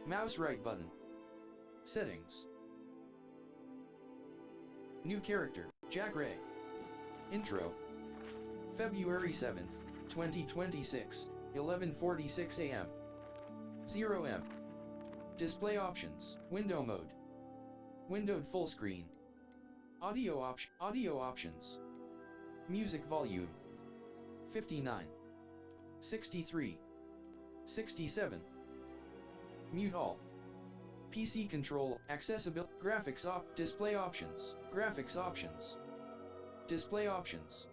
Mouse right button. Settings. New character, Jack Ray. Intro. February 7th, 2026, 11:46 a.m. 0 m. Display options, window mode. Windowed full screen. Audio options. Music volume. 59. 63. 67. Mute all. PC control, accessibility, display options, graphics options. Display options.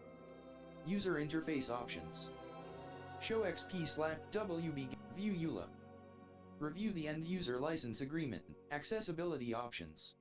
User interface options. Show XP/WB, view EULA. Review the end user license agreement, accessibility options.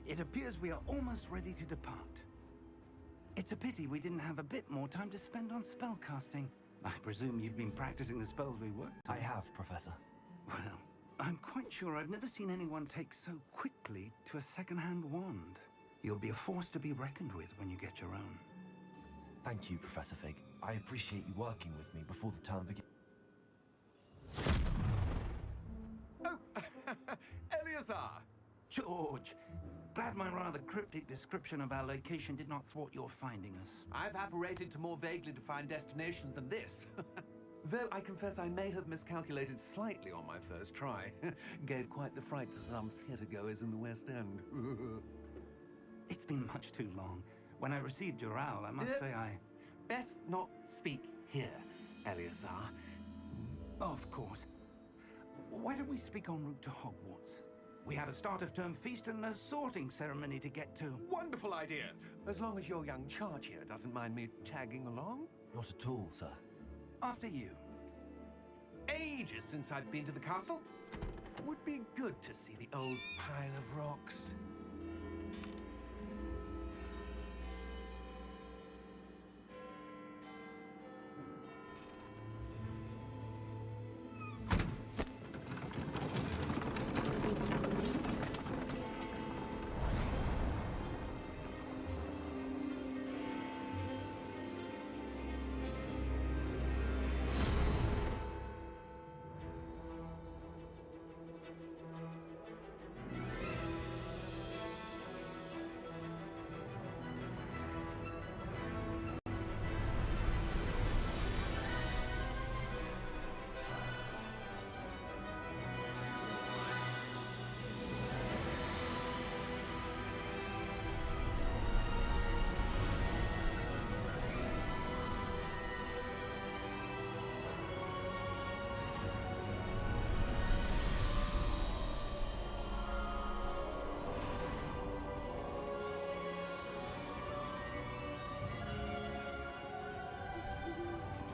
It appears we are almost ready to depart. It's a pity we didn't have a bit more time to spend on spellcasting. I presume you've been practicing the spells we worked on. I have, Professor. Well, I'm quite sure I've never seen anyone take so quickly to a second-hand wand. You'll be a force to be reckoned with when you get your own. Thank you, Professor Fig. I appreciate you working with me before the term begins. Oh, Eleazar! George! Glad my rather cryptic description of our location did not thwart your finding us. I've apparated to more vaguely defined destinations than this. Though I confess I may have miscalculated slightly on my first try. Gave quite the fright to some theatre-goers in the West End. It's been much too long. When I received your owl, I must say I... Best not speak here, Eleazar. Of course. Why don't we speak en route to Hogwarts? We have a start-of-term feast and a sorting ceremony to get to. Wonderful idea! As long as your young charge here doesn't mind me tagging along. Not at all, sir. After you. Ages since I'd been to the castle. Would be good to see the old pile of rocks.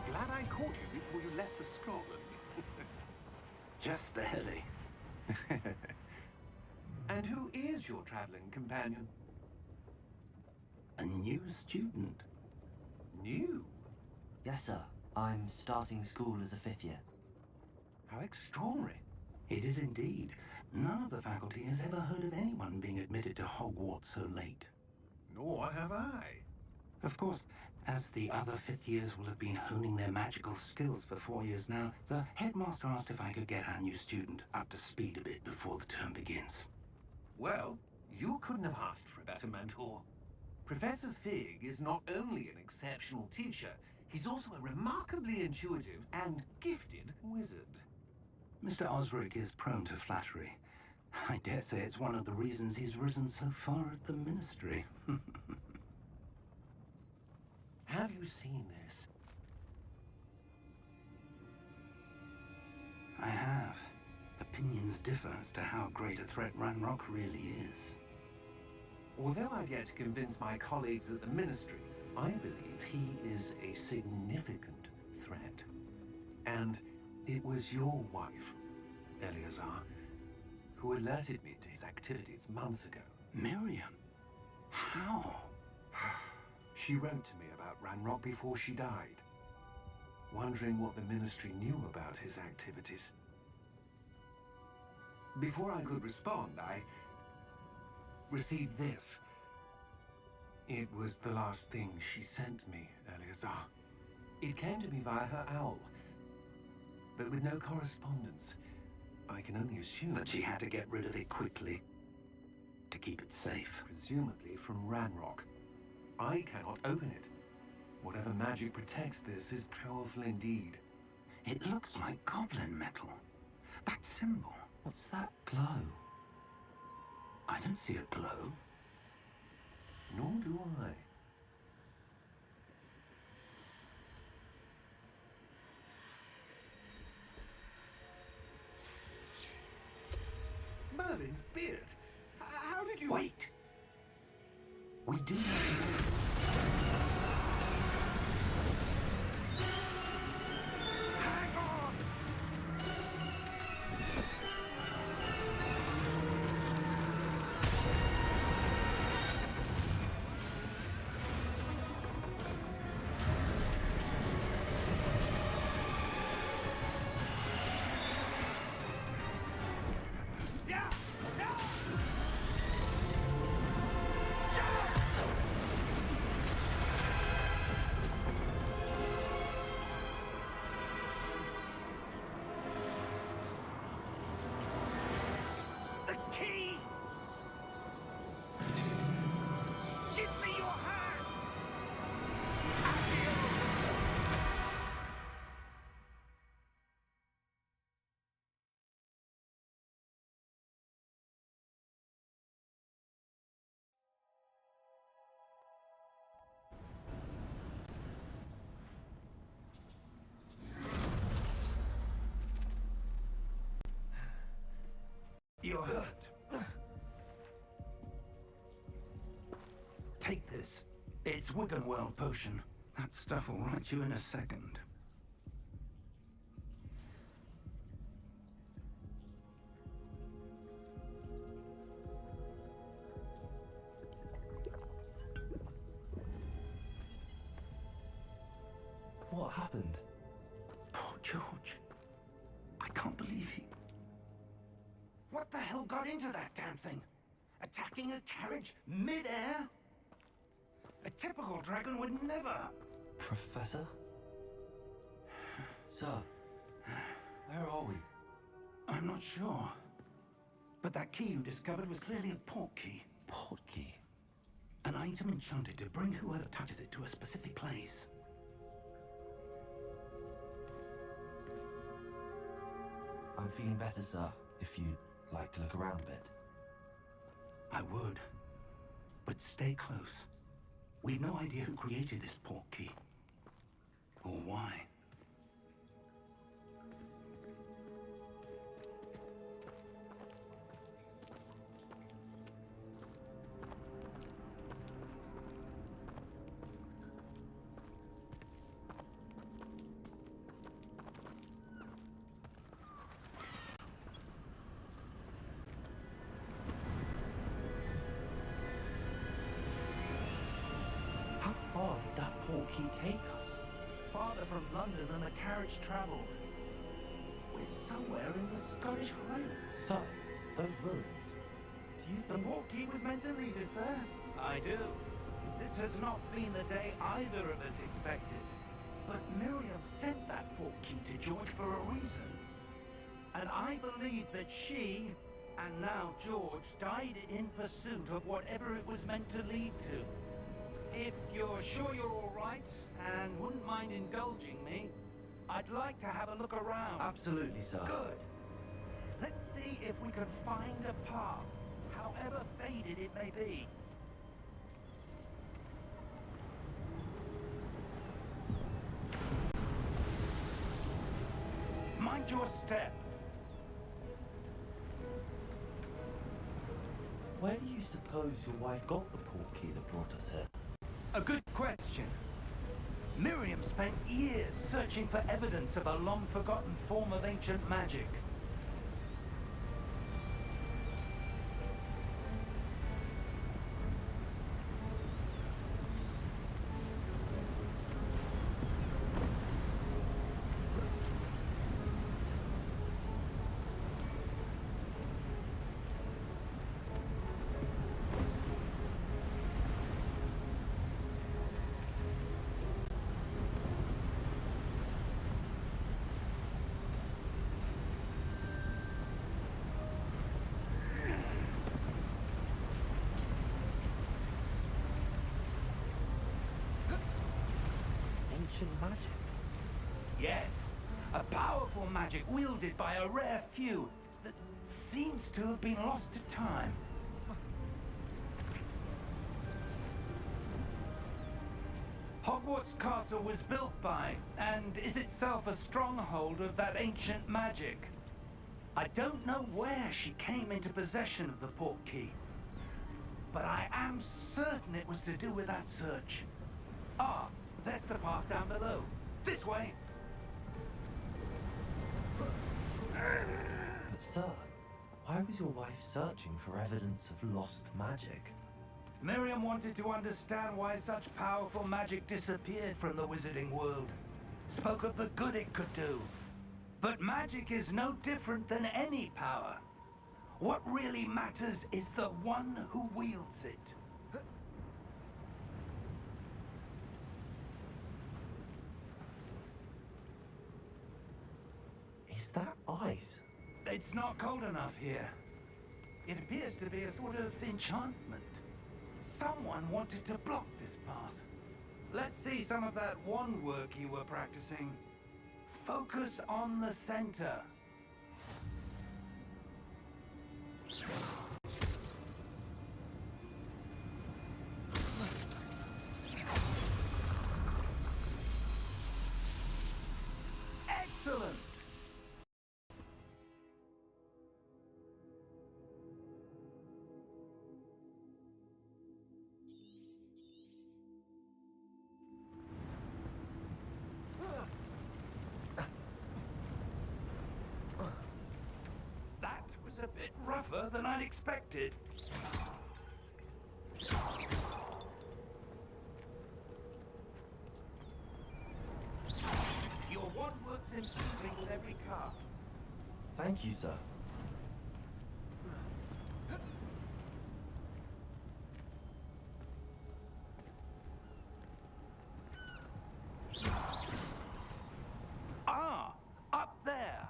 Glad I caught you before you left for Scotland. Just barely. And who is your traveling companion? A new student. New? Yes, sir. I'm starting school as a 5th year. How extraordinary. It is indeed. None of the faculty has ever heard of anyone being admitted to Hogwarts so late. Nor have I. Of course, as the other fifth years will have been honing their magical skills for 4 years now, the headmaster asked if I could get our new student up to speed a bit before the term begins. Well, you couldn't have asked for a better mentor. Professor Fig is not only an exceptional teacher, he's also a remarkably intuitive and gifted wizard. Mr. Osric is prone to flattery. I dare say it's one of the reasons he's risen so far at the Ministry. Have you seen this? I have. Opinions differ as to how great a threat Ranrock really is. Although I've yet to convince my colleagues at the Ministry, I believe he is a significant threat. And it was your wife, Eleazar, who alerted me to his activities months ago. Miriam? How? She wrote to me about Ranrock before she died, wondering what the Ministry knew about his activities. Before I could respond, I received this. It was the last thing she sent me, Eleazar. It came to me via her owl, but with no correspondence. I can only assume That she had to get rid of it quickly, to keep it safe. presumably from Ranrock. I cannot open it. Whatever magic protects this is powerful indeed. It looks like goblin metal. That symbol. What's that glow? I don't see a glow. Nor do I. Merlin's beard? How did you... Wait! We do not know. Hang on! Yeah! Yeah! The key! Give me your hand! Accio! You're hurt. Take this. It's Wiggenworld potion. That stuff will right you in a second. What happened? Poor George. I can't believe he... What the hell got into that damn thing? Attacking a carriage mid-air? A typical dragon would never... Professor? Sir, where are we? I'm not sure. But that key you discovered was clearly a port key. Port key? An item enchanted to bring whoever touches it to a specific place. I'm feeling better, sir, if you'd like to look around a bit. I would. But stay close. We've no idea who created this port key. Or why. How far did that port key take us? Farther from London than the carriage traveled. is somewhere in the Scottish Highlands. Sir, those ruins. Do you The think... portkey was meant to lead us there? I do. This has not been the day either of us expected. But Miriam sent that portkey to George for a reason. And I believe that she, and now George, died in pursuit of whatever it was meant to lead to. If you're sure you're all right, and wouldn't mind indulging me, I'd like to have a look around. Absolutely, sir. Good. Let's see if we can find a path, however faded it may be. Mind your step. Where do you suppose your wife got the portkey that brought us here? A good question. Miriam spent years searching for evidence of a long-forgotten form of ancient magic. Ancient magic? Yes, a powerful magic wielded by a rare few that seems to have been lost to time. Hogwarts Castle was built by, and is itself a stronghold of that ancient magic. I don't know where she came into possession of the portkey, but I am certain it was to do with that search. Ah, there's the path down below. This way! But sir, why was your wife searching for evidence of lost magic? Miriam wanted to understand why such powerful magic disappeared from the wizarding world. Spoke of the good it could do. But magic is no different than any power. What really matters is the one who wields it. Is that ice? It's not cold enough here. It appears to be a sort of enchantment. Someone wanted to block this path. Let's see some of that wand work you were practicing. Focus on the center. Excellent! That was a bit rougher than I'd expected. Your wand works improving with every cast. Thank you, sir. Ah, up there.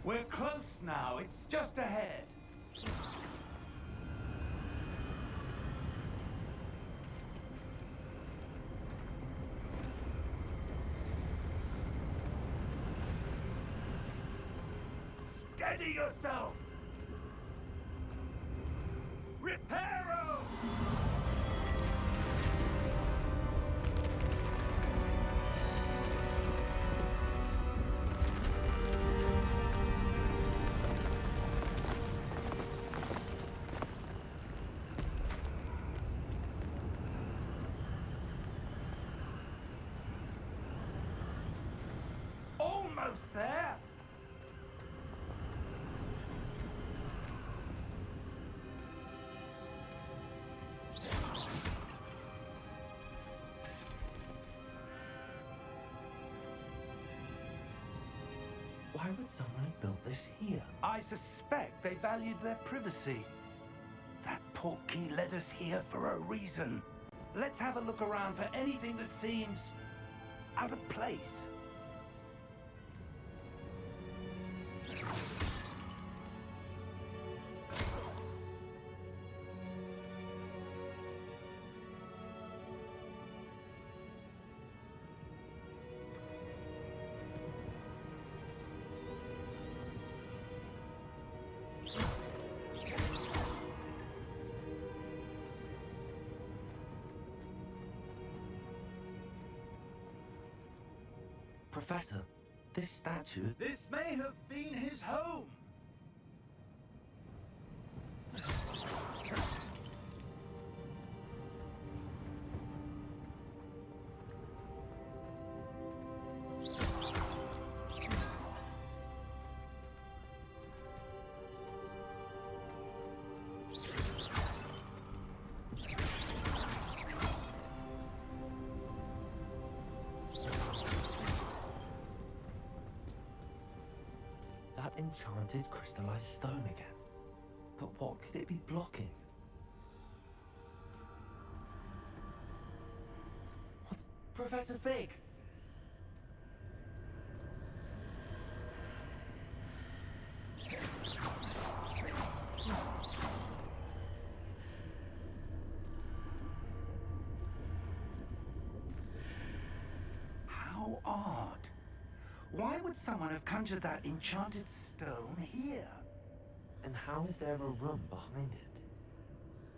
We're close now. It's just ahead. Steady yourself! Reparo! Why would someone have built this here? I suspect they valued their privacy. That portkey led us here for a reason. Let's have a look around for anything that seems out of place. Professor, this statue... This may have been his home. That enchanted crystallized stone again. But what could it be blocking? What's... Professor Fig! How odd. Why would someone have conjured that enchanted stone here? And how is there a room behind it?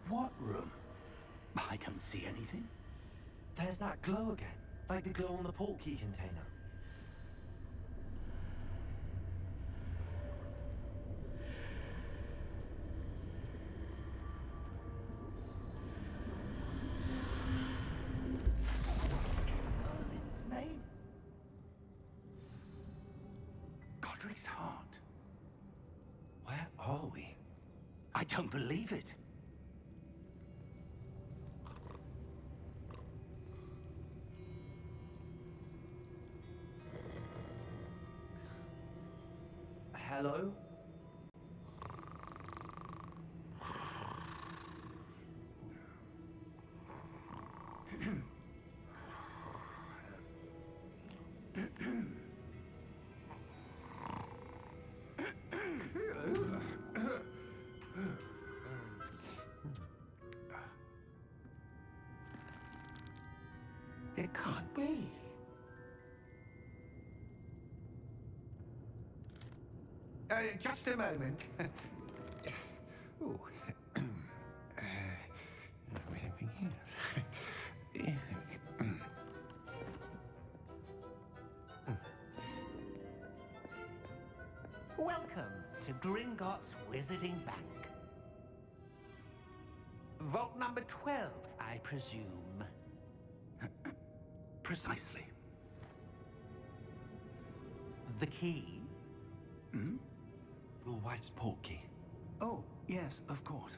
What room? I don't see anything. There's that glow again, like the glow on the portkey container. Merlin's name? Godric's heart. Where are we? I don't believe it. Hello? It can't be. Just a moment. Ooh. Anything here? Welcome to Gringotts Wizarding Bank. Vault number 12, I presume. Precisely. The key? Your wife's portkey. Oh, yes, of course.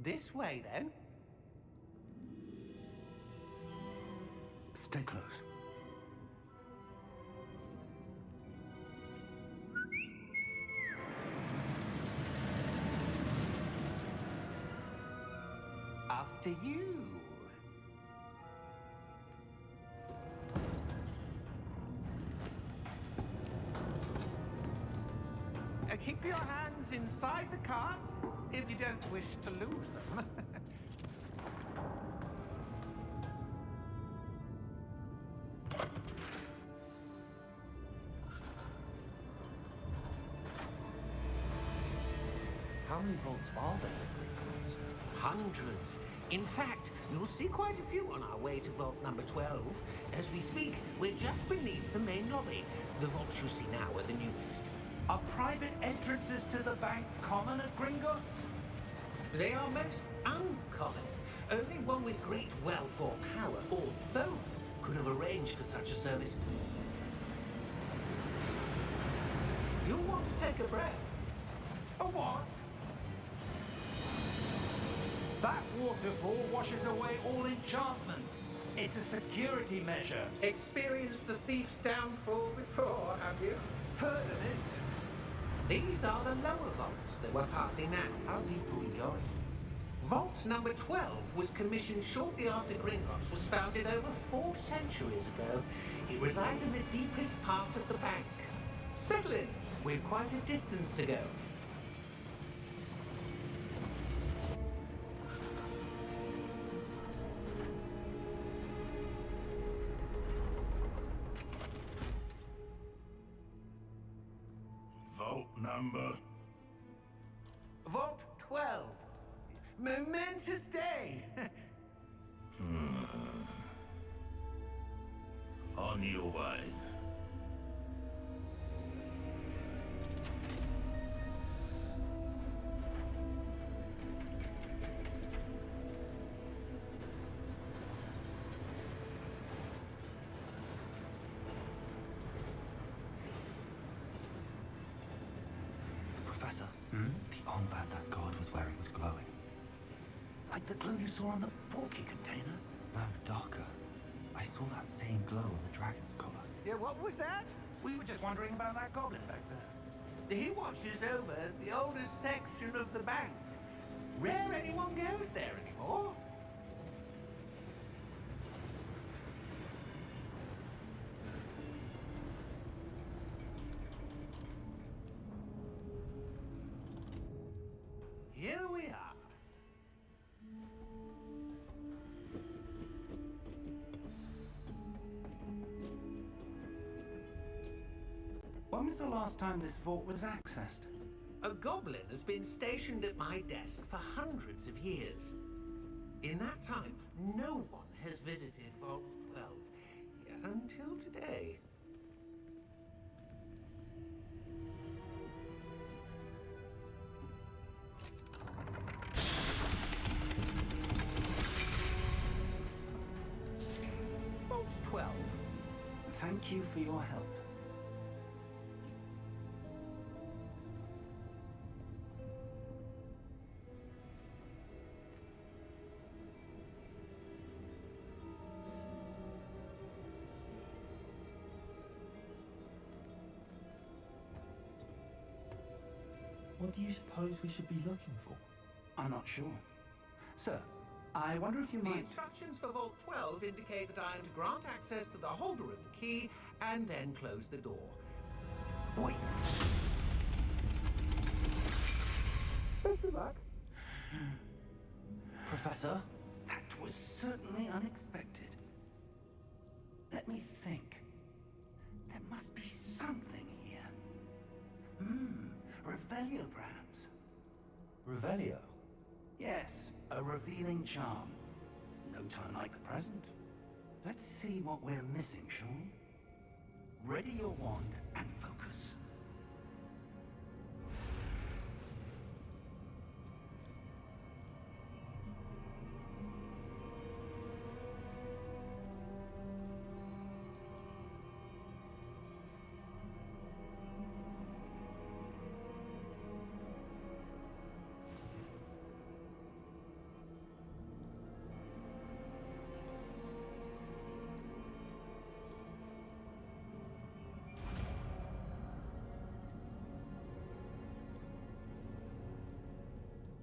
This way, then. Stay close. After you. Keep your hands inside the cart if you don't wish to lose them. How many vaults are there at Gringotts? Hundreds. In fact, you'll see quite a few on our way to vault number 12. As we speak, we're just beneath the main lobby. The vaults you see now are the newest. Are private entrances to the bank common at Gringotts? They are most uncommon. Only one with great wealth or power, or both, could have arranged for such a service. You'll want to take a breath. A what? That waterfall washes away all enchantments. It's a security measure. Experienced the thief's downfall before, have you? Heard of it? These are the lower vaults that we're passing now. How deep are we going? Vault number 12 was commissioned shortly after Gringotts was founded over 4 centuries ago. It resides in the deepest part of the bank. Settle in. We've quite a distance to go. Vault number. Vault 12. Momentous day. On your way. Professor, the armband that guard was wearing was glowing. Like the glow you saw on the porky container? No, darker. I saw that same glow on the dragon's collar. Yeah, what was that? We were just wondering about that goblin back there. He watches over the oldest section of the bank. Rare anyone goes there anymore. Here we are. When was the last time this vault was accessed? A goblin has been stationed at my desk for hundreds of years. In that time, no one has visited Vault 12 until today. Vault 12. Thank you for your help. What do you suppose we should be looking for? I'm not sure. Sir, I wonder if you The might... instructions for Vault 12 indicate that I am to grant access to the holder of the key and then close the door. Wait! Best of luck. Professor? That was certainly unexpected. Let me think. There must be something here. Revelio, perhaps? Revelio? Yes, a revealing charm. No time like the present. Let's see what we're missing, shall we? Ready your wand and focus.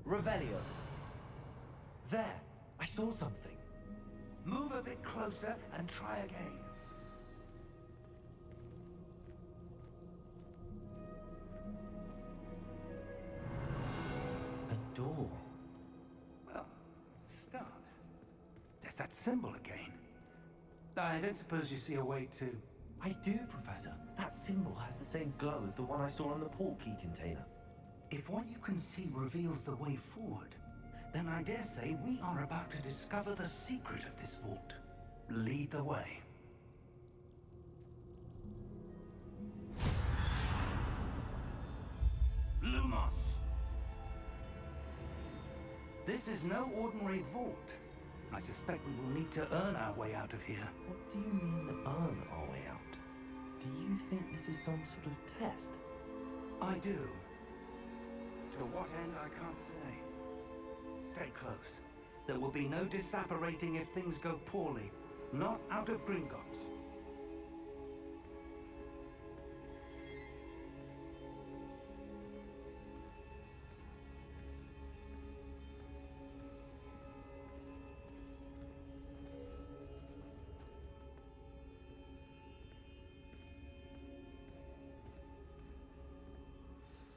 Revelio. There! I saw something. Move a bit closer and try again. A door. Well, start. There's that symbol again. I don't suppose you see a way to... I do, Professor. That symbol has the same glow as the one I saw on the portkey container. If what you can see reveals the way forward, then I dare say we are about to discover the secret of this vault. Lead the way. Lumos! This is no ordinary vault. I suspect we will need to earn our way out of here. What do you mean, earn our way out? Do you think this is some sort of test? I do. To what end, I can't say. Stay close. There will be no disapparating if things go poorly. Not out of Gringotts.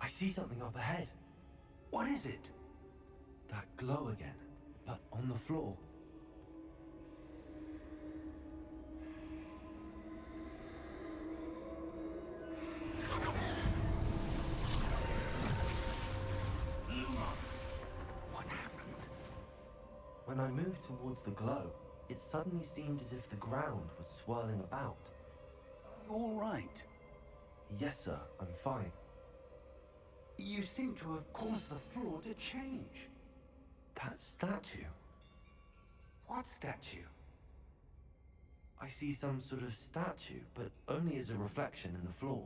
I see something up ahead. What is it? That glow again, but on the floor. What happened? When I moved towards the glow, it suddenly seemed as if the ground was swirling about. You all right? Yes, sir, I'm fine. You seem to have caused the floor to change. That statue. What statue? I see some sort of statue, but only as a reflection in the floor.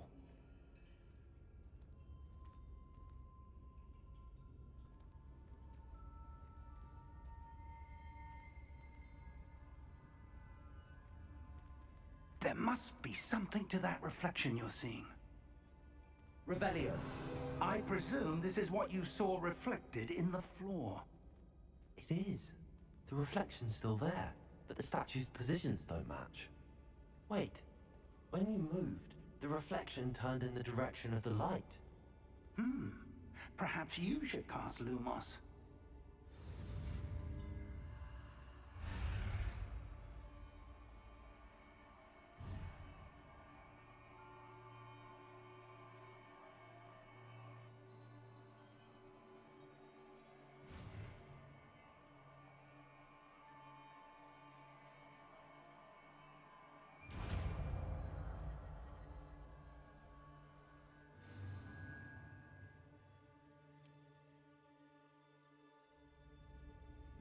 There must be something to that reflection you're seeing. Revelio. I presume this is what you saw reflected in the floor. It is. The reflection's still there, but the statue's positions don't match. Wait. When you moved, the reflection turned in the direction of the light. Perhaps you should cast Lumos.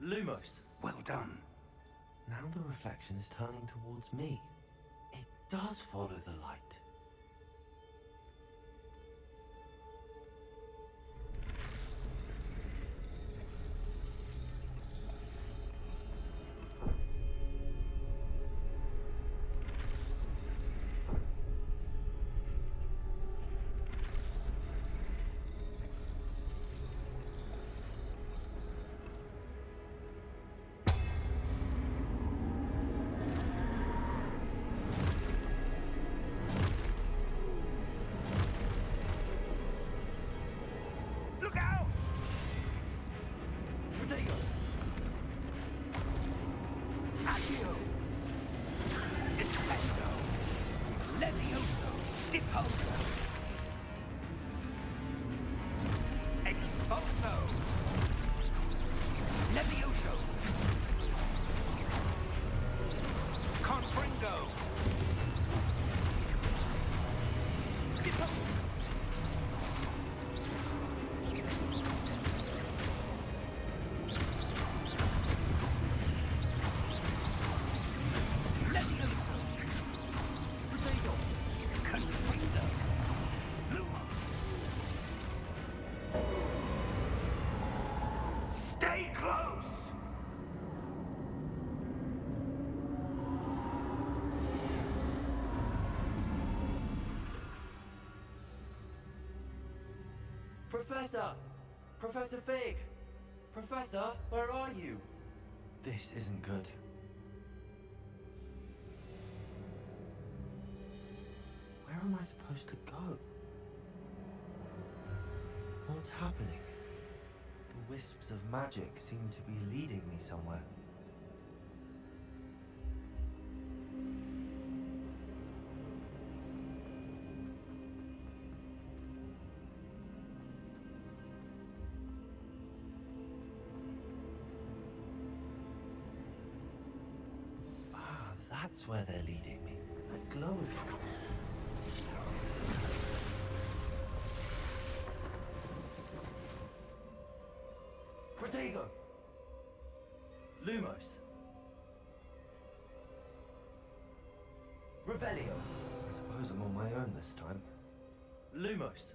Lumos. Well done. Now the reflection is turning towards me. It does follow the light. Look out! Protego! Accio! Defendo! Levioso! Deposo! Exposo! Levioso! Confringo! Deposo! Levioso! Protego! Confringo! Luma! Stay close! Professor! Professor Fig! Professor, where are you? This isn't good. Where am I supposed to go? What's happening? The wisps of magic seem to be leading me somewhere. Ah, that's where they're leading me. That glow again. Protego! Lumos! Revelio! I suppose I'm on my own this time. Lumos!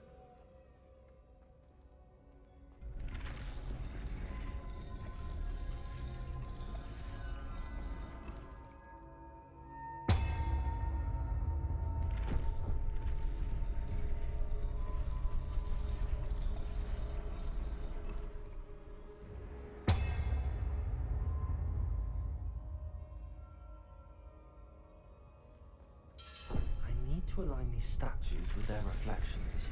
to align these statues with their reflections.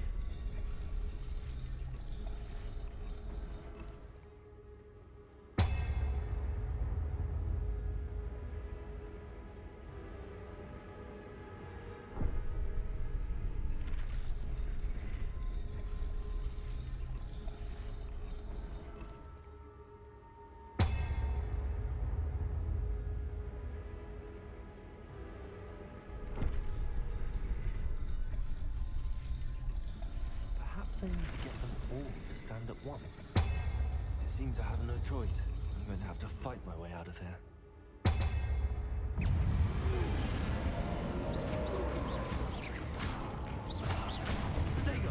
Perhaps I need to get them all to stand at once. It seems I have no choice. I'm going to have to fight my way out of here. Potato!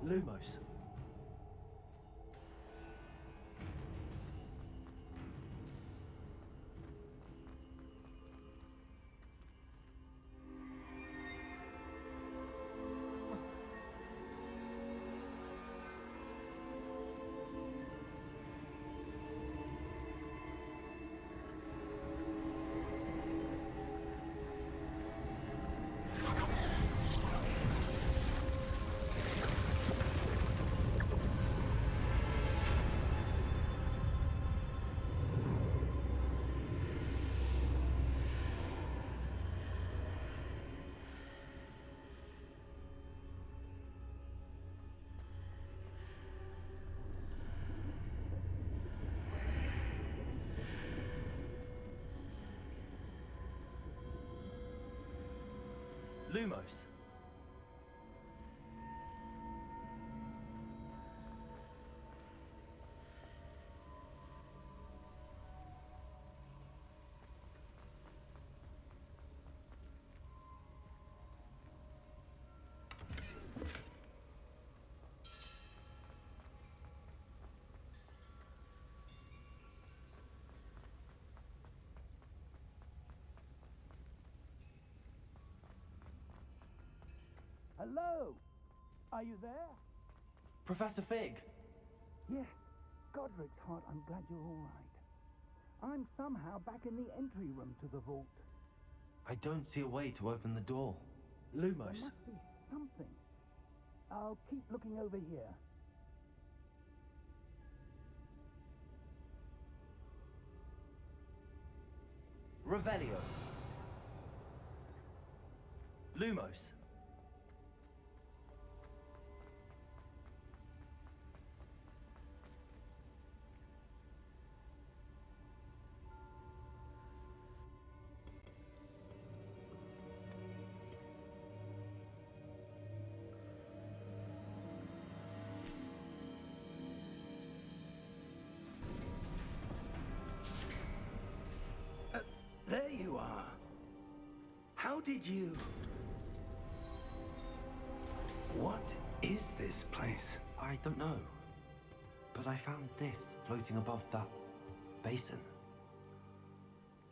Lumos. Lumos. Hello? Are you there? Professor Fig! Yeah. Godric's heart, I'm glad you're all right. I'm somehow back in the entry room to the vault. I don't see a way to open the door. There Lumos. must be something. I'll keep looking over here. Revelio. Lumos. There you are. How did you... What is this place? I don't know. But I found this floating above that basin.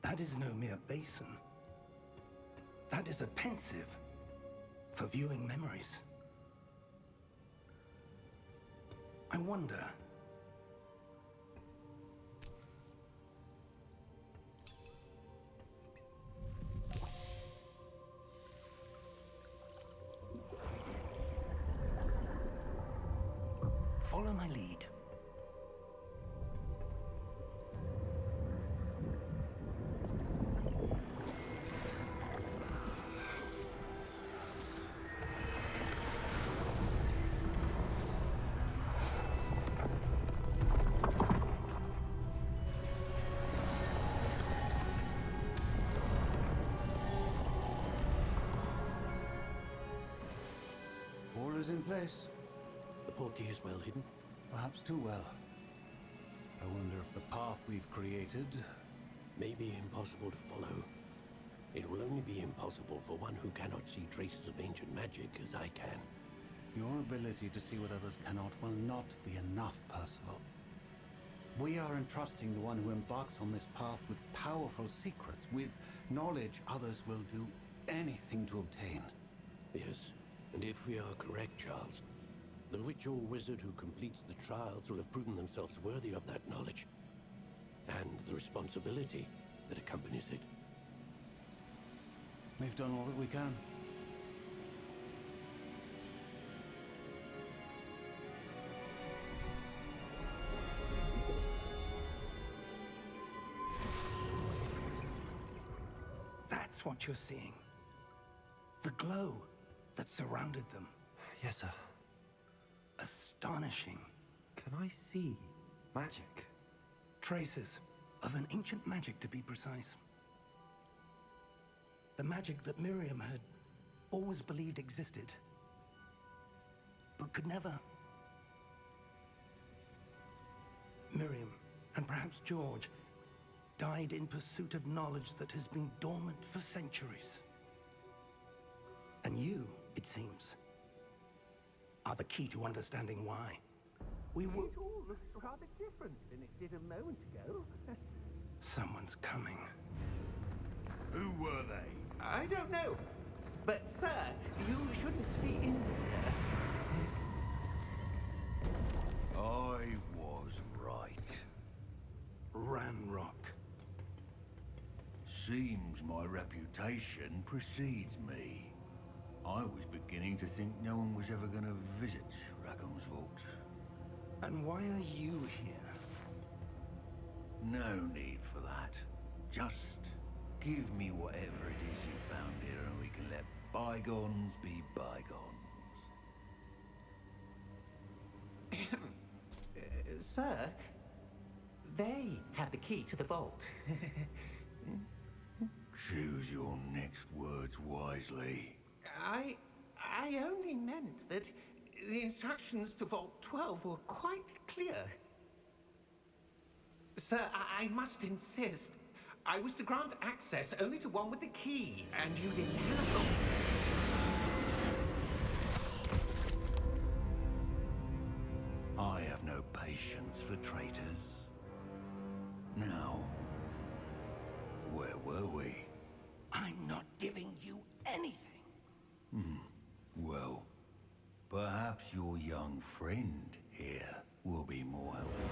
That is no mere basin. That is a pensive for viewing memories. I wonder... Follow my lead. is in place. The portkey is well hidden. Perhaps too well. I wonder if the path we've created... May be impossible to follow. It will only be impossible for one who cannot see traces of ancient magic as I can. Your ability to see what others cannot will not be enough, Percival. We are entrusting the one who embarks on this path with powerful secrets, with knowledge others will do anything to obtain. Yes, and if we are correct, Charles, the witch or wizard who completes the trials will have proven themselves worthy of that knowledge, and the responsibility that accompanies it. We've done all that we can. That's what you're seeing. The glow that surrounded them. Yes, sir. Astonishing. Can I see magic? Traces of an ancient magic, to be precise. The magic that Miriam had always believed existed, but could never. Miriam, and perhaps George, died in pursuit of knowledge that has been dormant for centuries. And you, it seems, are the key to understanding why. We were... It all looks rather different than it did a moment ago. Someone's coming. Who were they? I don't know. But, sir, you shouldn't be in here. I was right. Ranrock. Seems my reputation precedes me. I was beginning to think no one was ever going to visit Rackham's vault. And why are you here? No need for that. Just give me whatever it is you found here and we can let bygones be bygones. Sir, they have the key to the vault. Choose your next words wisely. I only meant that the instructions to Vault 12 were quite clear. Sir, I must insist. I was to grant access only to one with the key, and you didn't have them. I have no patience for traitors. Now, where were we? I'm not giving you anything. Well, perhaps your young friend here will be more helpful.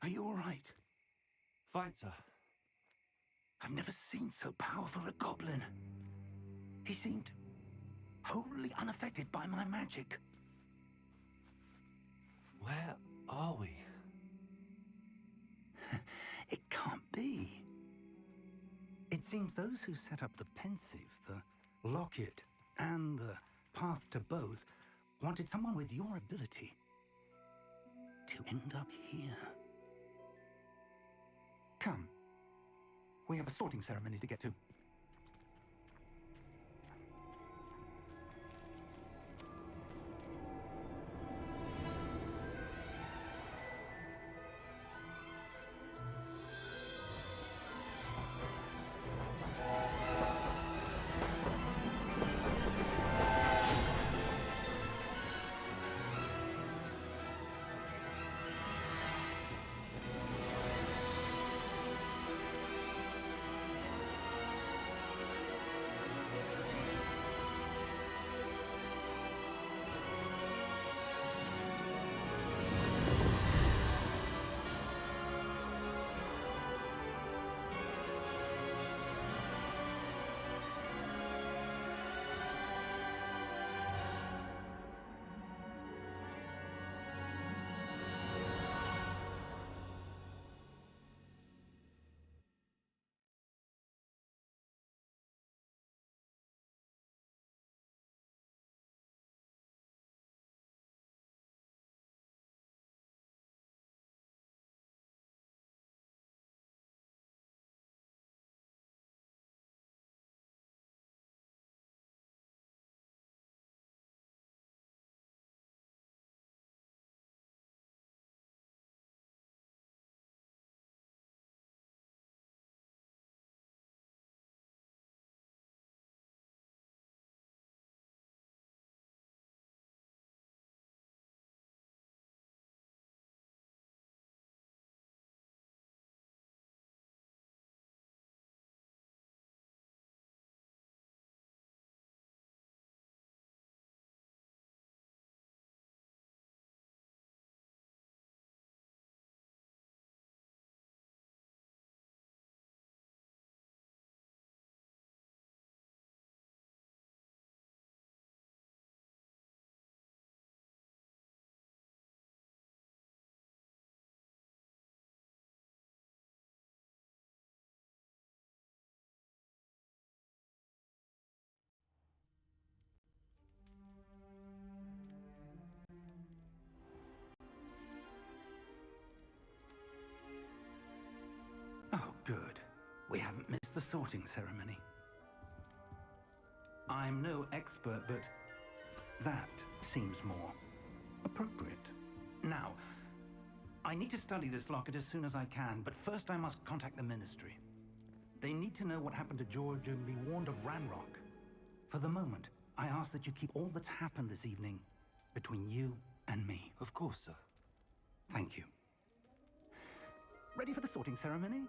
Are you all right? Fine, sir. I've never seen so powerful a goblin. He seemed wholly unaffected by my magic. Where are we? It can't be. It seems those who set up the pensive, the locket, and the path to both wanted someone with your ability to end up here. Come. We have a sorting ceremony to get to. Oh, good. We haven't missed the sorting ceremony. I'm no expert, but that seems more appropriate. Now, I need to study this locket as soon as I can, but first I must contact the Ministry. They need to know what happened to George and be warned of Ranrock. For the moment, I ask that you keep all that's happened this evening between you and me. Of course, sir. Thank you. Ready for the sorting ceremony?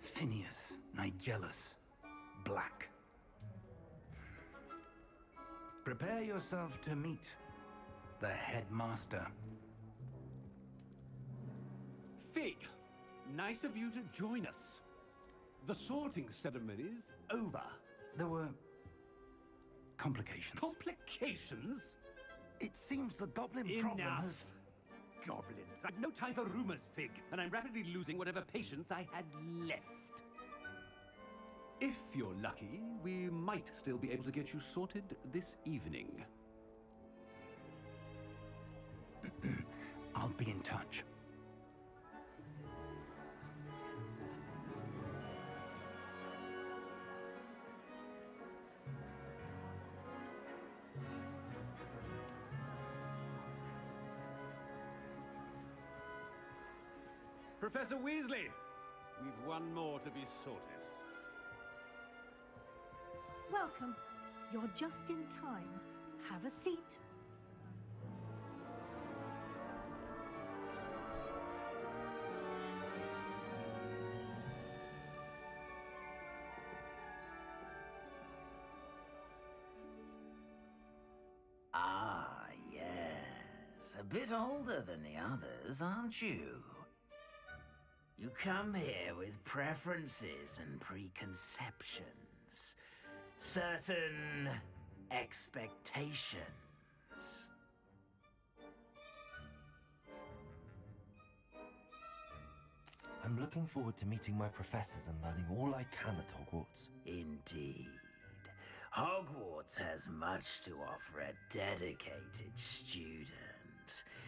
Phineas, Nigellus, Black. Prepare yourself to meet the headmaster. Fig, nice of you to join us. The sorting ceremony's over. There were complications. Complications? It seems the goblin problem Enough. has... Goblins. I've no time for rumors, Fig, and I'm rapidly losing whatever patience I had left. If you're lucky, we might still be able to get you sorted this evening. I'll be in touch. Professor Weasley, we've one more to be sorted. Welcome. You're just in time. Have a seat. Ah, yes. A bit older than the others, aren't you? You come here with preferences and preconceptions. Certain expectations. I'm looking forward to meeting my professors and learning all I can at Hogwarts. Indeed. Hogwarts has much to offer a dedicated student.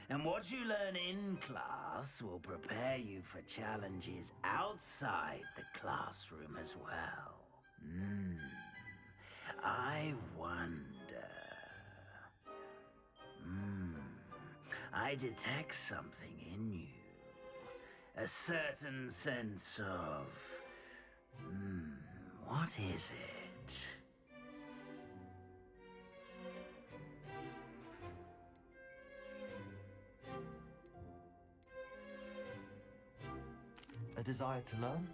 And what you learn in class will prepare you for challenges outside the classroom as well. I wonder... I detect something in you. A certain sense of... what is it? A desire to learn?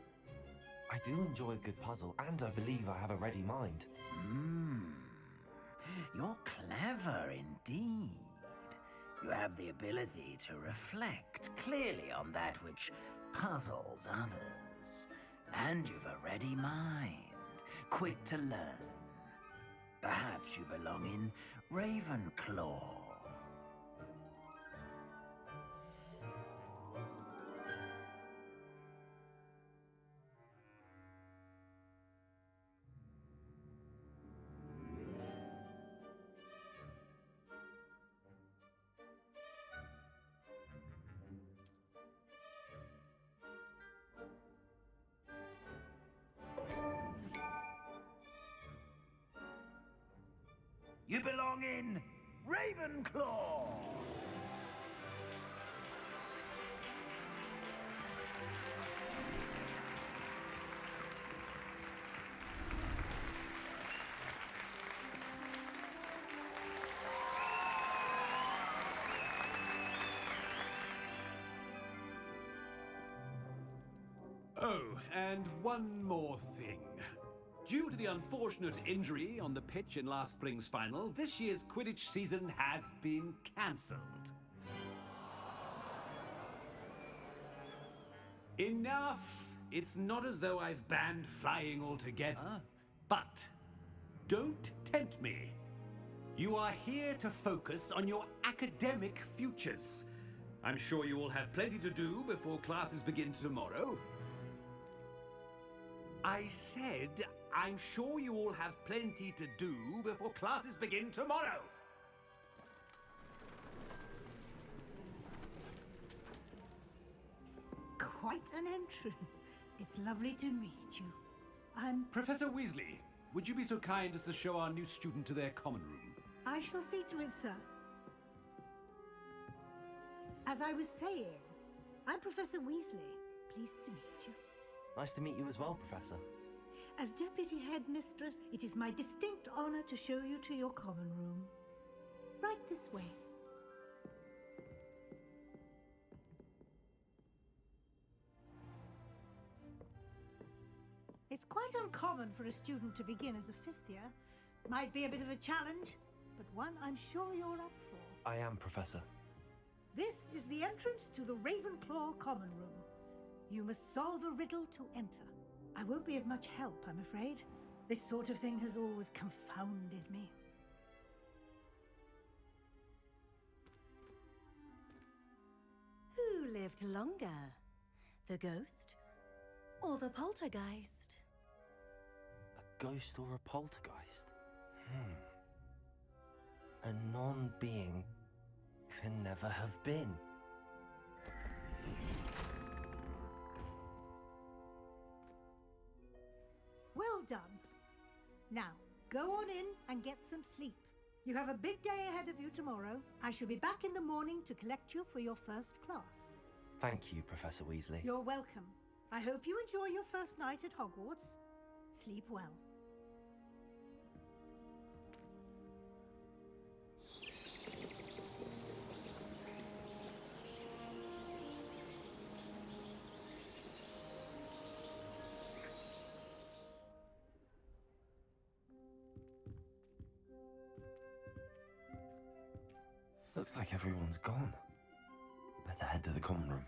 I do enjoy a good puzzle, and I believe I have a ready mind. You're clever indeed. You have the ability to reflect clearly on that which puzzles others. And you've a ready mind, quick to learn. Perhaps you belong in Ravenclaw. You belong in Ravenclaw! Oh, and one more thing. Due to the unfortunate injury on the pitch in last spring's final, this year's Quidditch season has been cancelled. Enough! It's not as though I've banned flying altogether, but don't tempt me. You are here to focus on your academic futures. I'm sure you all have plenty to do before classes begin tomorrow. I said, I'm sure you all have plenty to do before classes begin tomorrow. Quite an entrance. It's lovely to meet you. I'm... Professor Weasley, would you be so kind as to show our new student to their common room? I shall see to it, sir. As I was saying, I'm Professor Weasley. Pleased to meet you. Nice to meet you as well, Professor. As Deputy Headmistress, it is my distinct honor to show you to your common room. Right this way. It's quite uncommon for a student to begin as a fifth year. Might be a bit of a challenge, but one I'm sure you're up for. I am, Professor. This is the entrance to the Ravenclaw common room. You must solve a riddle to enter. I won't be of much help, I'm afraid. This sort of thing has always confounded me. Who lived longer? The ghost or the poltergeist? A ghost or a poltergeist? A non-being can never have been. Well done. Now, go on in and get some sleep. You have a big day ahead of you tomorrow. I shall be back in the morning to collect you for your first class. Thank you, Professor Weasley. You're welcome. I hope you enjoy your first night at Hogwarts. Sleep well. Looks like everyone's gone. Better head to the common room.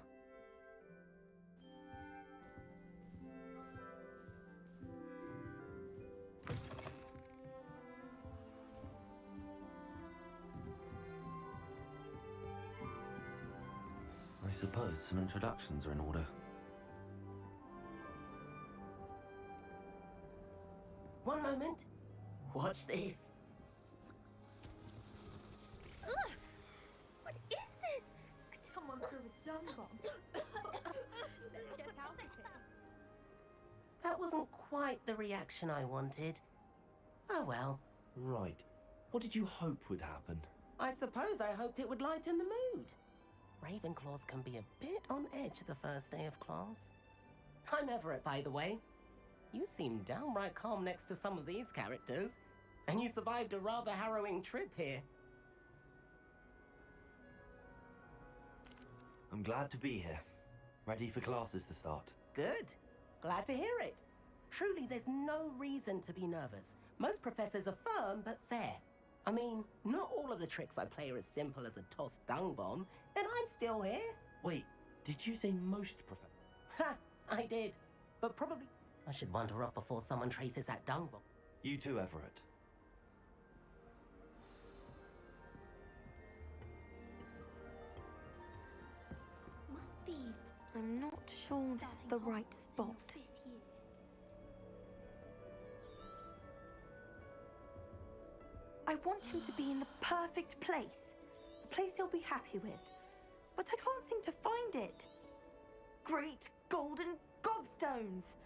I suppose some introductions are in order. One moment. Watch this. Ugh! What is this? Someone threw a dung bomb. Let's get out of here. That wasn't quite the reaction I wanted. Oh well. Right. What did you hope would happen? I suppose I hoped it would lighten the mood. Ravenclaws can be a bit on edge the first day of class. I'm Everett, by the way. You seem downright calm next to some of these characters, and you survived a rather harrowing trip here. I'm glad to be here. Ready for classes to start. Good. Glad to hear it. Truly, there's no reason to be nervous. Most professors are firm but fair. I mean, not all of the tricks I play are as simple as a tossed dung bomb, and I'm still here. Wait, did you say most professors? Ha! I did. But probably I should wander off before someone traces that dung bomb. You too, Everett. Must be. I'm not sure this is the right spot. I want him to be in the perfect place. A place he'll be happy with. But I can't seem to find it. Great golden gobstones!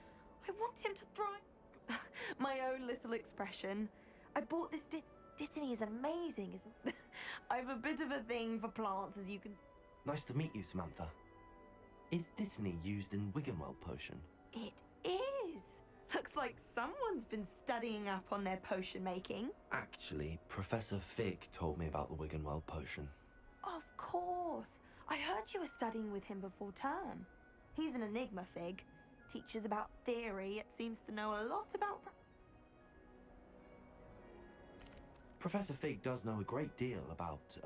I want him to thrive. My own little expression. I bought this Dittany is amazing, isn't I have a bit of a thing for plants, as you can... Nice to meet you, Samantha. Is Dittany used in Wiggenweld potion? It is! Looks like someone's been studying up on their potion making. Actually, Professor Fig told me about the Wiggenweld potion. Of course. I heard you were studying with him before term. He's an enigma, Fig. Teaches about theory, yet seems to know a lot about... Professor Fig does know a great deal about,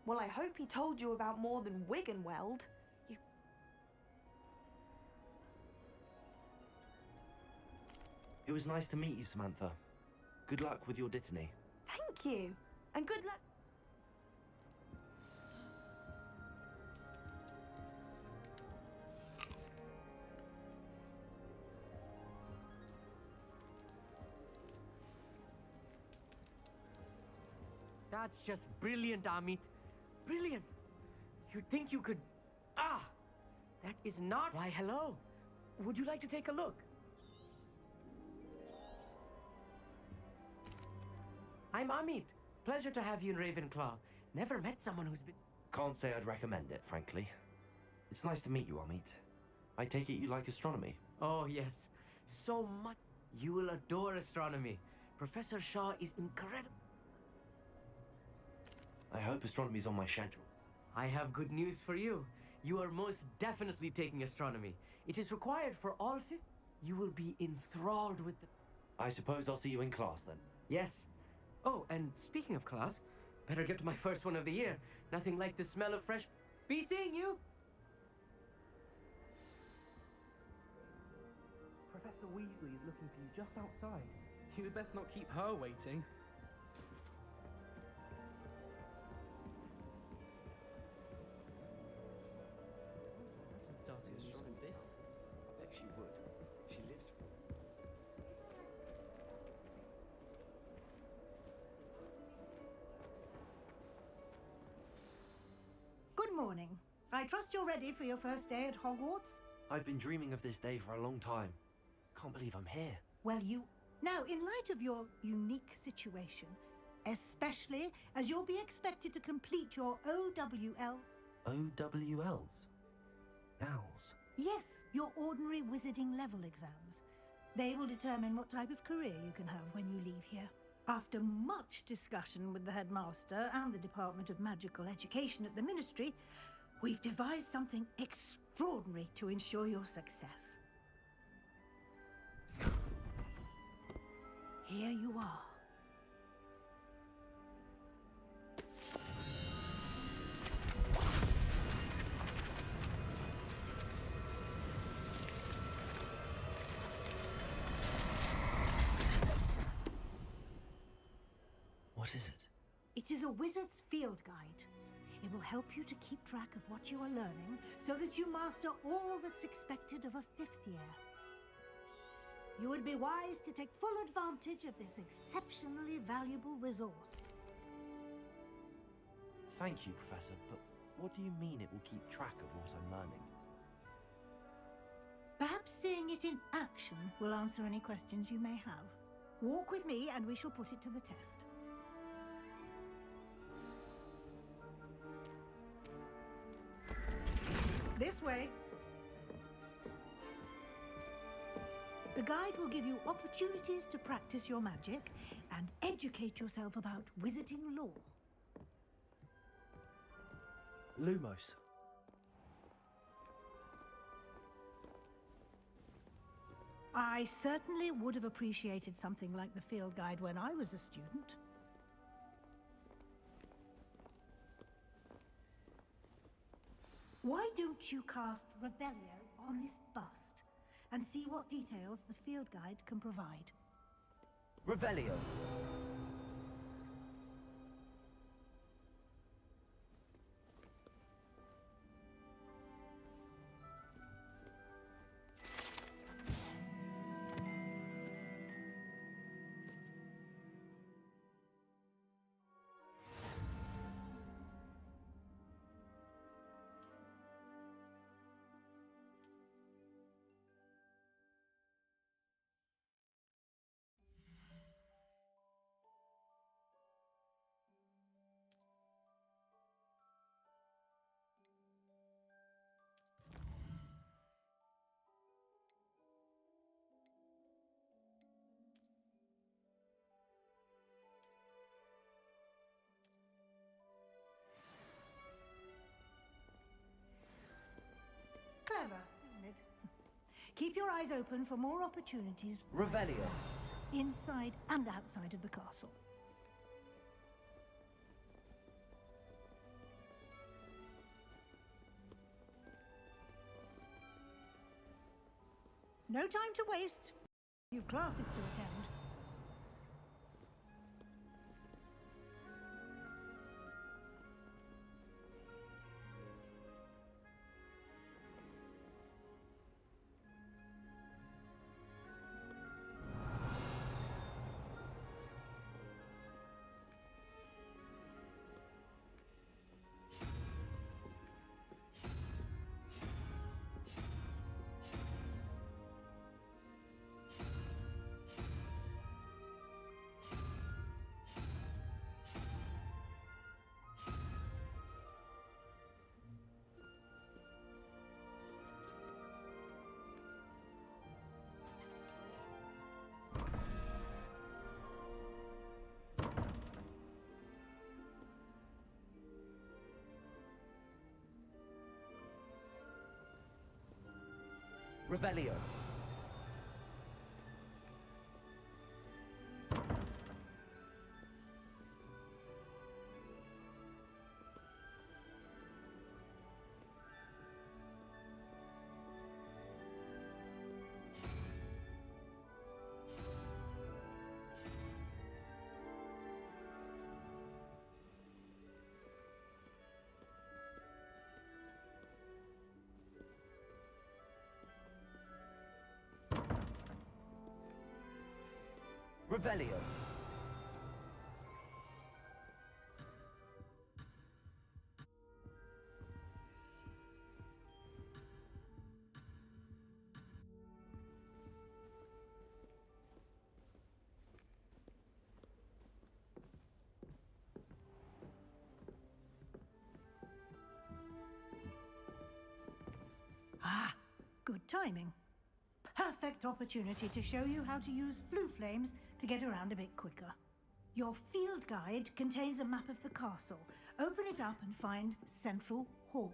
Well, I hope he told you about more than Wiggenweld. It was nice to meet you, Samantha. Good luck with your Dittany. Thank you. And good luck. That's just brilliant, Amit. Brilliant. You'd think you could... Ah! That is not... Why, hello. Would you like to take a look? I'm Amit. Pleasure to have you in Ravenclaw. Never met someone who's been... Can't say I'd recommend it, frankly. It's nice to meet you, Amit. I take it you like astronomy. Oh, yes. So much. You will adore astronomy. Professor Shaw is incredible. I hope astronomy's on my schedule. I have good news for you. You are most definitely taking astronomy. It is required for all 50. You will be enthralled with the... I suppose I'll see you in class then. Yes. Oh, and speaking of class, better get to my first one of the year. Nothing like the smell of fresh... Be seeing you! Professor Weasley is looking for you just outside. You had best not keep her waiting. Starting a new school this? I bet she would. She lives for it. Good morning. I trust you're ready for your first day at Hogwarts? I've been dreaming of this day for a long time. Can't believe I'm here. Well, Now, in light of your unique situation, especially as you'll be expected to complete your OWL... OWLs? Owls? Yes, your ordinary wizarding level exams. They will determine what type of career you can have when you leave here. After much discussion with the headmaster and the Department of Magical Education at the Ministry, we've devised something extraordinary to ensure your success. Here you are. What is it? It is a wizard's field guide. It will help you to keep track of what you are learning so that you master all that's expected of a fifth year. You would be wise to take full advantage of this exceptionally valuable resource. Thank you, Professor, but what do you mean it will keep track of what I'm learning? Perhaps seeing it in action will answer any questions you may have. Walk with me and we shall put it to the test. This way. The guide will give you opportunities to practice your magic and educate yourself about wizarding lore. Lumos. I certainly would have appreciated something like the field guide when I was a student. Why don't you cast Revelio on this bust and see what details the field guide can provide? Revelio. Clever, isn't it? Keep your eyes open for more opportunities. Revelio. Inside and outside of the castle. No time to waste. You've classes to attend. Revelio. Revelio. Ah, good timing. Perfect opportunity to show you how to use flue flames to get around a bit quicker. Your field guide contains a map of the castle. Open it up and find Central Hall.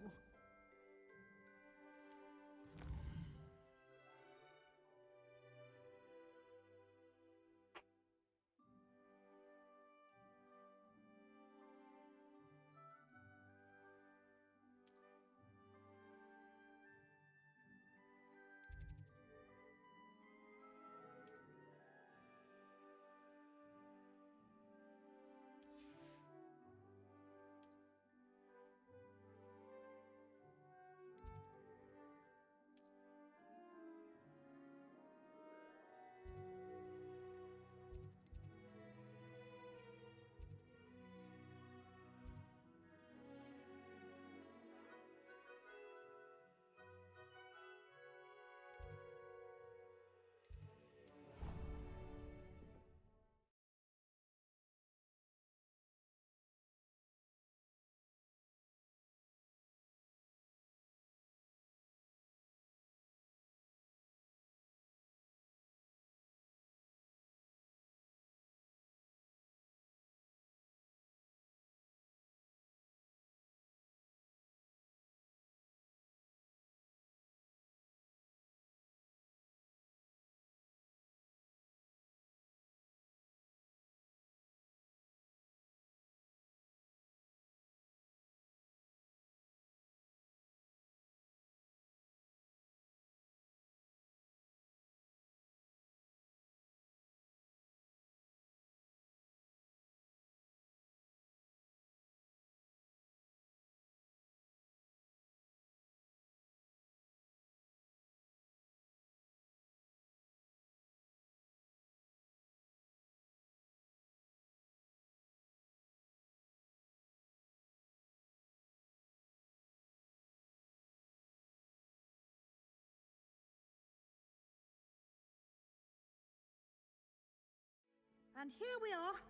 And here we are.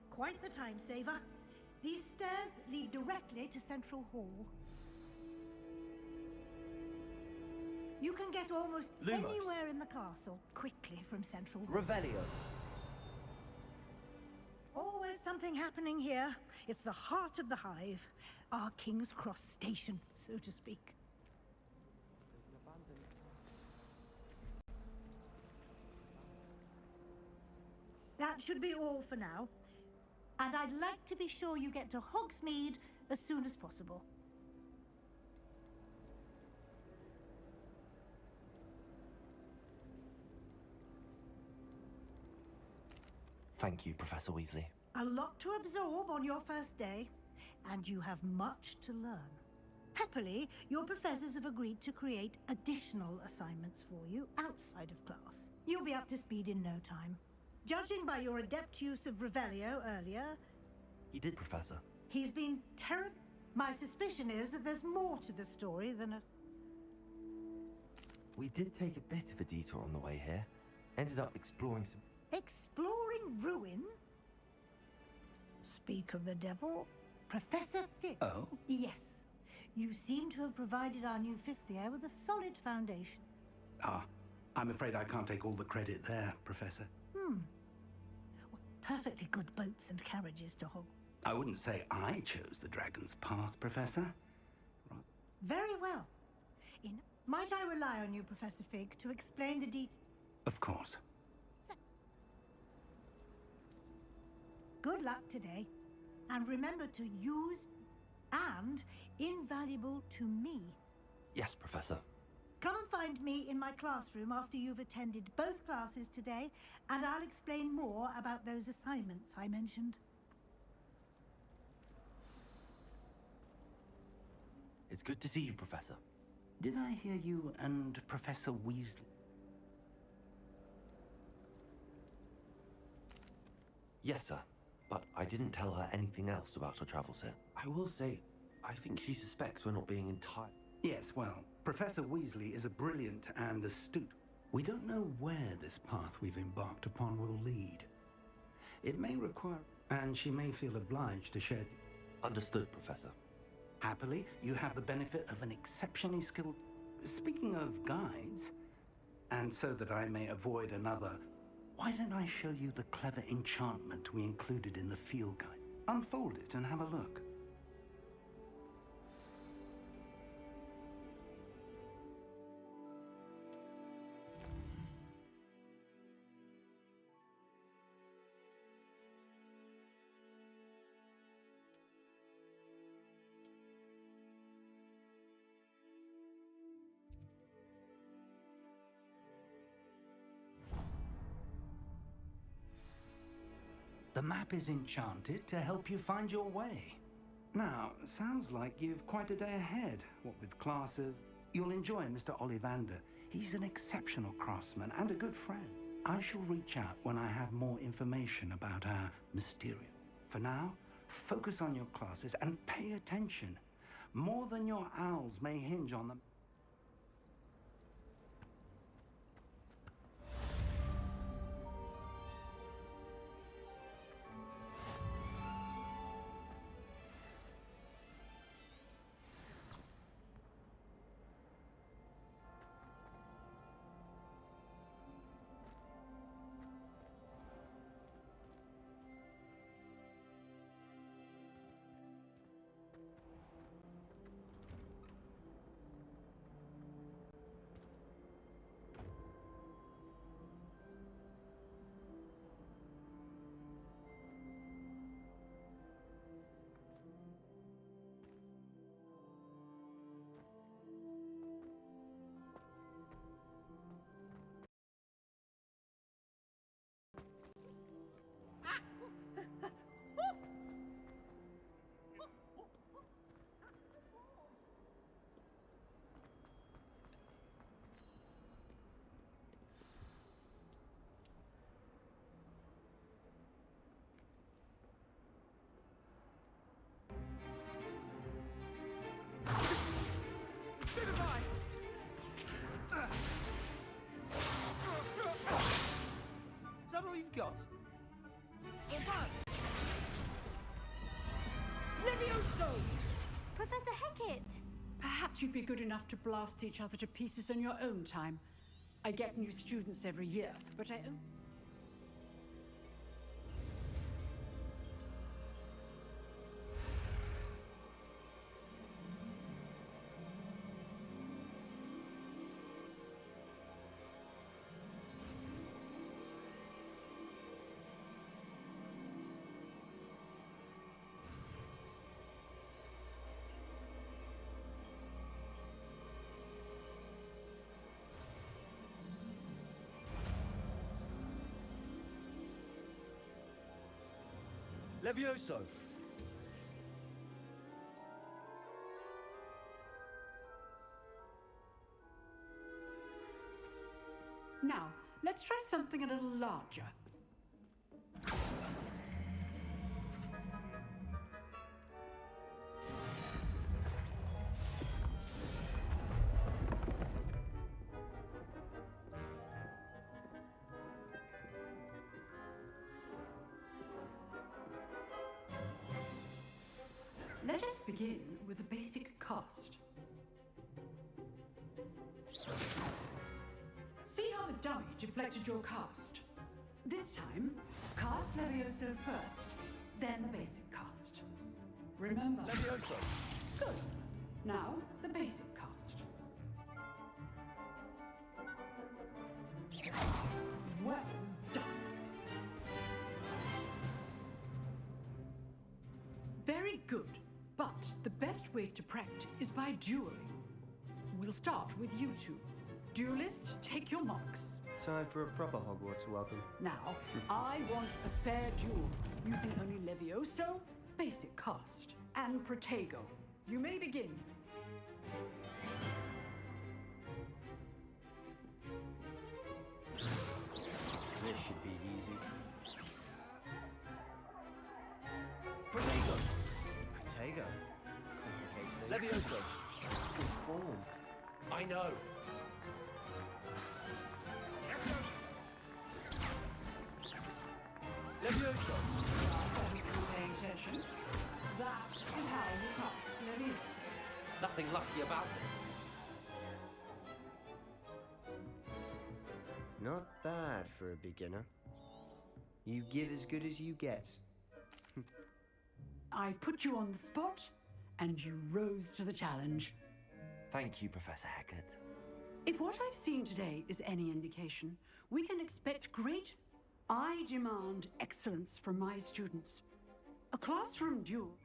Quite the time saver. These stairs lead directly to Central Hall. You can get almost Lumos. anywhere in the castle quickly from Central Hall. Revelio. Always something happening here. It's the heart of the hive. Our King's Cross station, so to speak. That should be all for now. And I'd like to be sure you get to Hogsmeade as soon as possible. Thank you, Professor Weasley. A lot to absorb on your first day, and you have much to learn. Happily, your professors have agreed to create additional assignments for you outside of class. You'll be up to speed in no time. Judging by your adept use of Revelio earlier... He did, Professor. He's been terrible. My suspicion is that there's more to the story than a... We did take a bit of a detour on the way here. Ended up exploring some... Exploring ruins? Speak of the devil. Professor Fig. Oh? Yes. You seem to have provided our new fifth year with a solid foundation. Ah, I'm afraid I can't take all the credit there, Professor. Well, perfectly good boats and carriages to Hogwarts. I wouldn't say I chose the Dragon's Path, Professor. Very well. Might I rely on you, Professor Fig, to explain the details? Of course. Good luck today. And remember to use and invaluable to me. Yes, Professor. Come and find me in my classroom after you've attended both classes today, and I'll explain more about those assignments I mentioned. It's good to see you, Professor. Did I hear you and Professor Weasley? Yes, sir. But I didn't tell her anything else about her travels here. I will say, I think she suspects we're not being entirely... Yes, well, Professor Weasley is a brilliant and astute. We don't know where this path we've embarked upon will lead. It may require... and she may feel obliged to share... Understood, Professor. Happily, you have the benefit of an exceptionally skilled... Speaking of guides, and so that I may avoid another... Why don't I show you the clever enchantment we included in the field guide? Unfold it and have a look. The map is enchanted to help you find your way. Now, sounds like you've quite a day ahead, what with classes. You'll enjoy Mr. Ollivander. He's an exceptional craftsman and a good friend. I shall reach out when I have more information about our Mysterium. For now, focus on your classes and pay attention. More than your owls may hinge on them. Is that all you've got? Levioso! Professor Hecat! Perhaps you'd be good enough to blast each other to pieces on your own time. I get new students every year, but I... Levioso! Now, let's try something a little larger. Let us begin with the basic cast. See how the dummy deflected your cast? This time, cast Levioso first, then the basic cast. Remember... Levioso! Good. Now, the basic cast. But the best way to practice is by dueling. We'll start with you two. Duelists, take your marks. Time for a proper Hogwarts welcome. Now, I want a fair duel, using only Levioso, basic cast, and Protego. You may begin. This should be easy. Protego! Protego. Complicates things. Levioso! Good form. I know. Levioso! Haven't been paying attention. That is how you cast Levioso. Nothing lucky about it. Not bad for a beginner. You give as good as you get. I put you on the spot, and you rose to the challenge. Thank you, Professor Hackett. If what I've seen today is any indication, we can expect great. I demand excellence from my students. A classroom duel.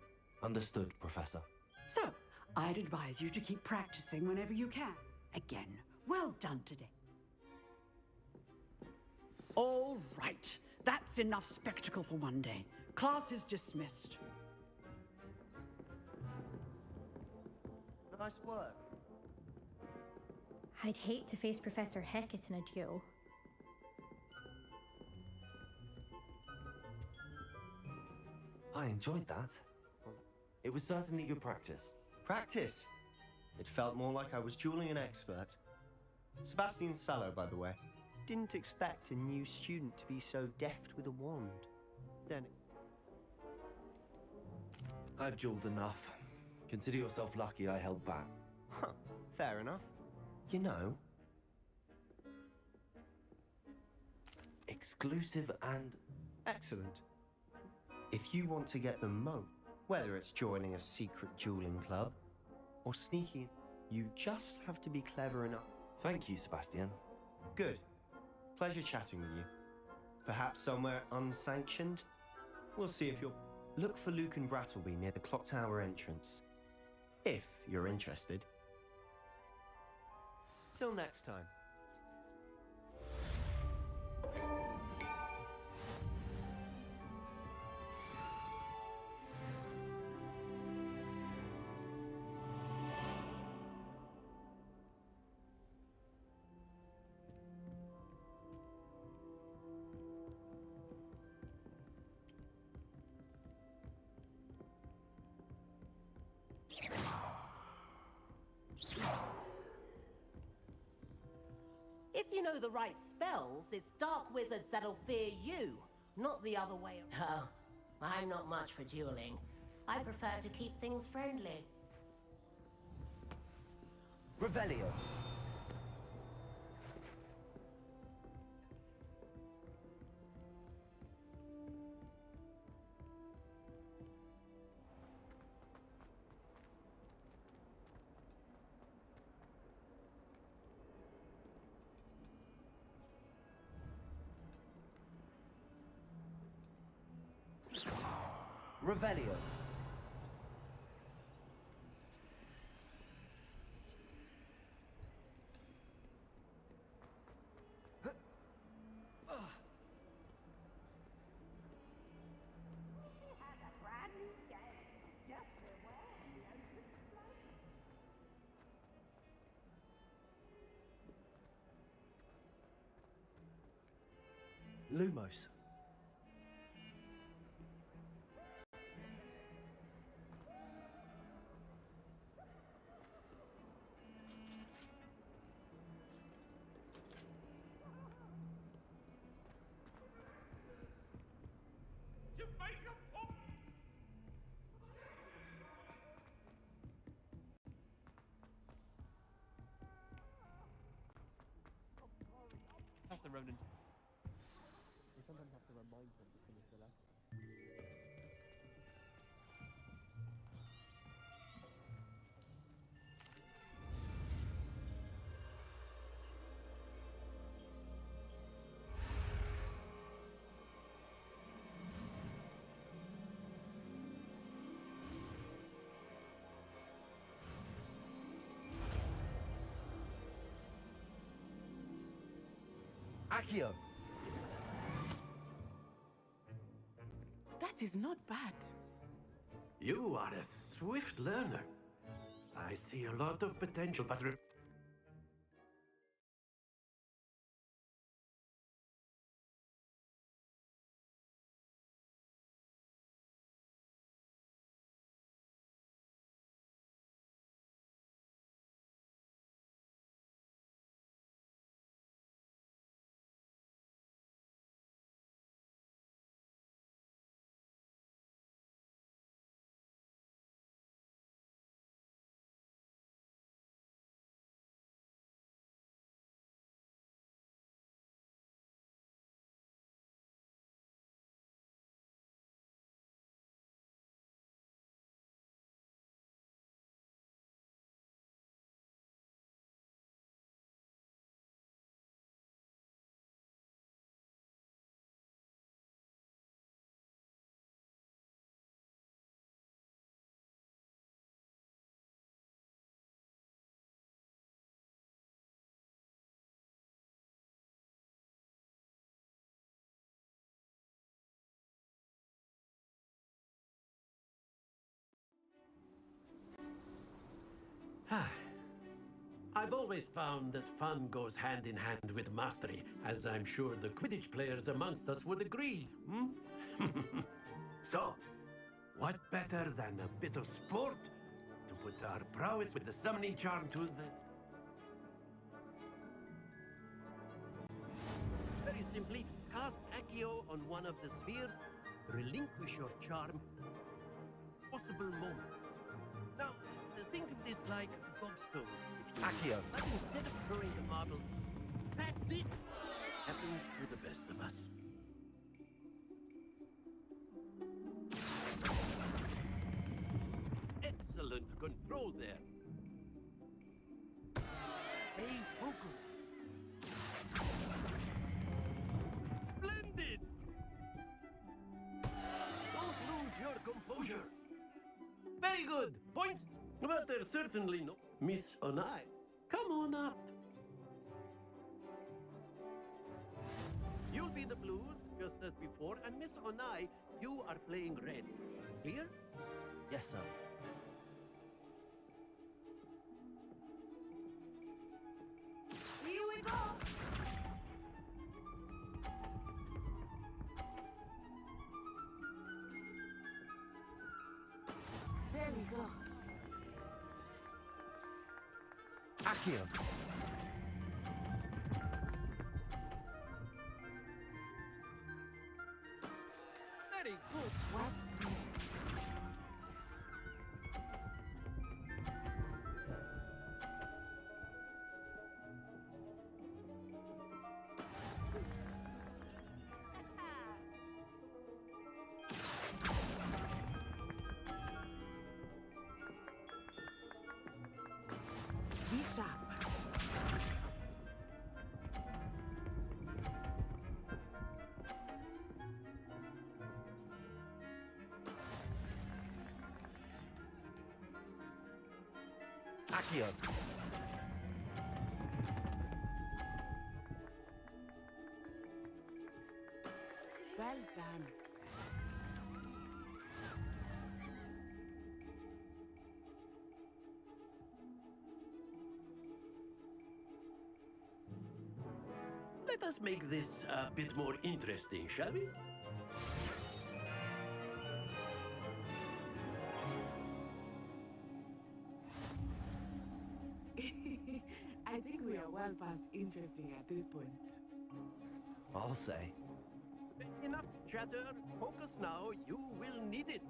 Understood, Professor. So, I'd advise you to keep practicing whenever you can. Again, well done today. All right. That's enough spectacle for one day. Class is dismissed. Nice work. I'd hate to face Professor Hackett in a duel. I enjoyed that. It was certainly good practice. Practice? It felt more like I was dueling an expert. Sebastian Sallow, by the way. Didn't expect a new student to be so deft with a wand. Then... I've dueled enough. Consider yourself lucky I held back. Huh, fair enough. You know... Exclusive and... Excellent. If you want to get the most, whether it's joining a secret dueling club or sneaking, you just have to be clever enough. Thank you, Sebastian. Good. Pleasure chatting with you. Perhaps somewhere unsanctioned? We'll see if you're... Look for Luke and Brattleby near the clock tower entrance. If you're interested. Till next time. If you know the right spells, it's dark wizards that'll fear you, not the other way. Oh, I'm not much for dueling. I prefer to keep things friendly. Revelio. Revelio. Lumos. That's a Ronan. We sometimes have to remind them to finish the lesson. Accio! That is not bad. You are a swift learner. I see a lot of potential, but I've always found that fun goes hand in hand with mastery, as I'm sure the Quidditch players amongst us would agree. So, what better than a bit of sport to put our prowess with the summoning charm to the... Very simply, cast Accio on one of the spheres, relinquish your charm, possible moment. Now, think of this like gobstones, if you will. Accio! But instead of throwing the marble, that's it! Happens to the best of us. Excellent control there. Stay focused. Splendid! Don't lose your composure. Very good. Points. But there's certainly no... Miss Onai, come on up. You'll be the blues, just as before, and Miss Onai, you are playing red. Clear? Yes, sir. Here we go! There we go. Accio! Very good. What's this? Be sharp. Accio! Well done. Let us make this a bit more interesting, shall we? I think we are well past interesting at this point. I'll say. Enough chatter. Focus now. You will need it.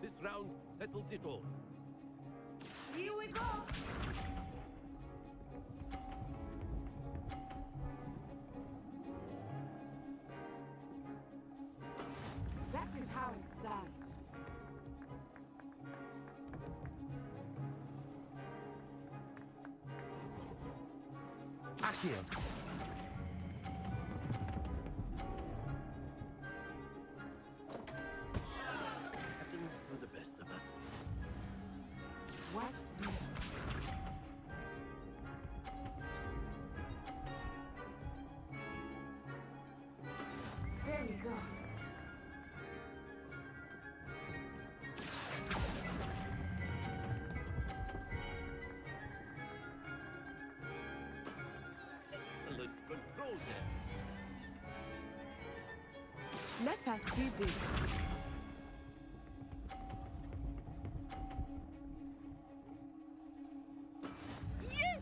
This round settles it all. Here we go! That is how it's done. Accio! Happens to the best of us. What's this? Let us see this. Yes!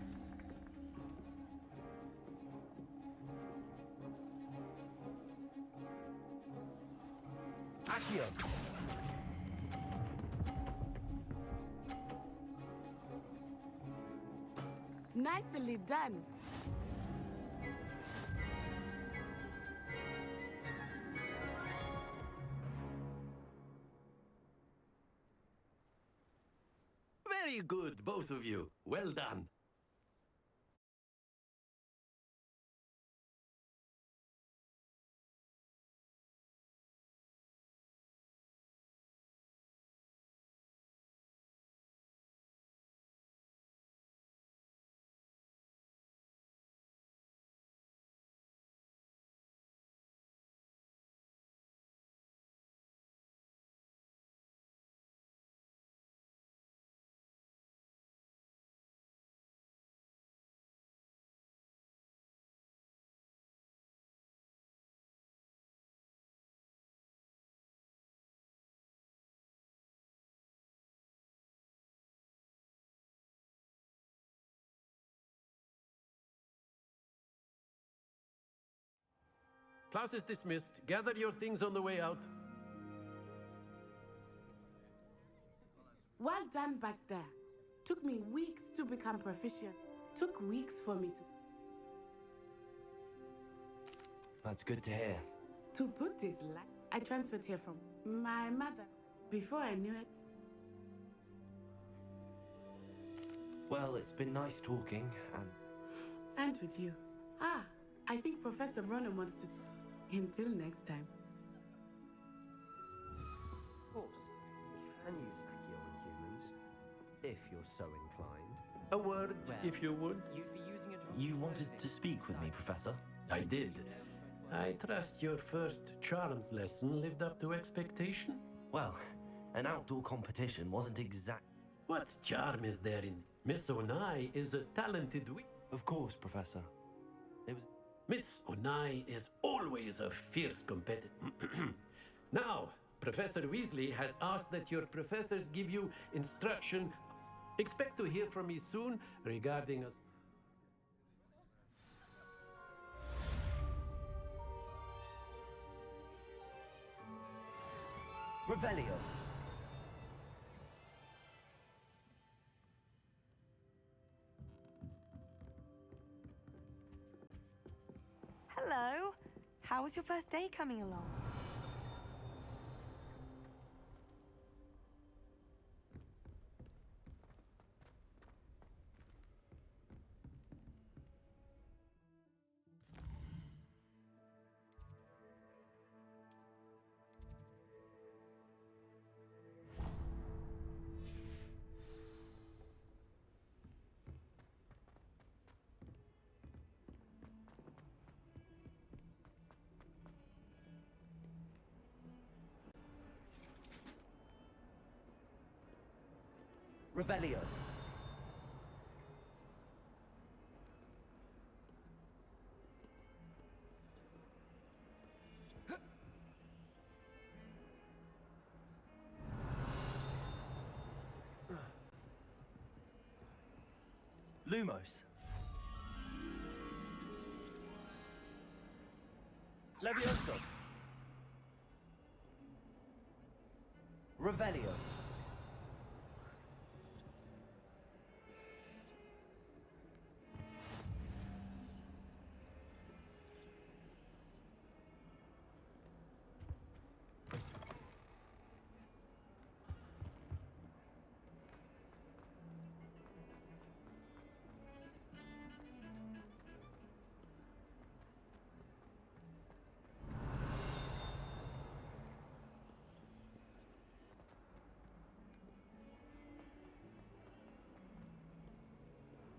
Accio. Nicely done. Very good, both of you. Well done. Class is dismissed. Gather your things on the way out. Well done back there. Took me weeks to become proficient. Took weeks for me That's good to hear. to put it like. I transferred here from my mother. Before I knew it, Well, it's been nice talking, and and with you. Ah, I think Professor Ronan wants to talk. Until next time. Of course, you can use Accio on humans, if you're so inclined. A word, if you would. you wanted to speak with me, Professor? I did. I trust your first charms lesson lived up to expectation? Well, an outdoor competition wasn't exact. What charm is there in Miss Onai is a talented Of course, Professor. It was... Miss Onai is always a fierce competitor. Now, Professor Weasley has asked that your professors give you instruction. Expect to hear from me soon regarding us. Revelio. Hello. How was your first day coming along? Revelio. Lumos. Levioso. Revelio.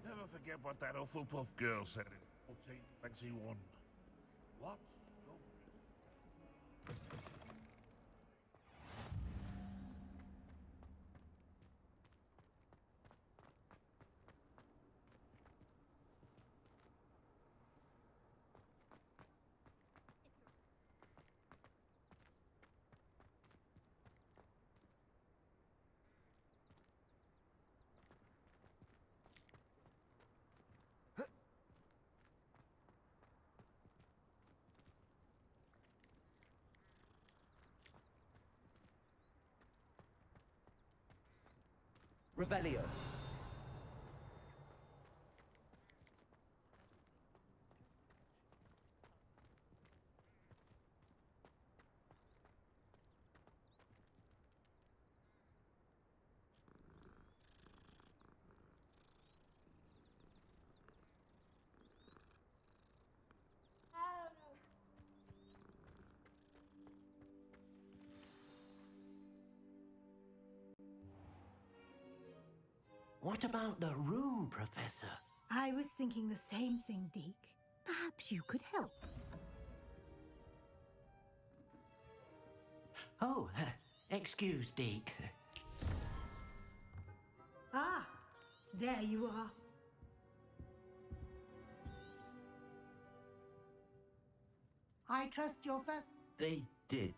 Never forget what that Hufflepuff girl said in 1421. What? Revelio. What about the room, Professor? I was thinking the same thing, Deke. Perhaps you could help. Oh, excuse, Deke. Ah, there you are. I trust your first... They did.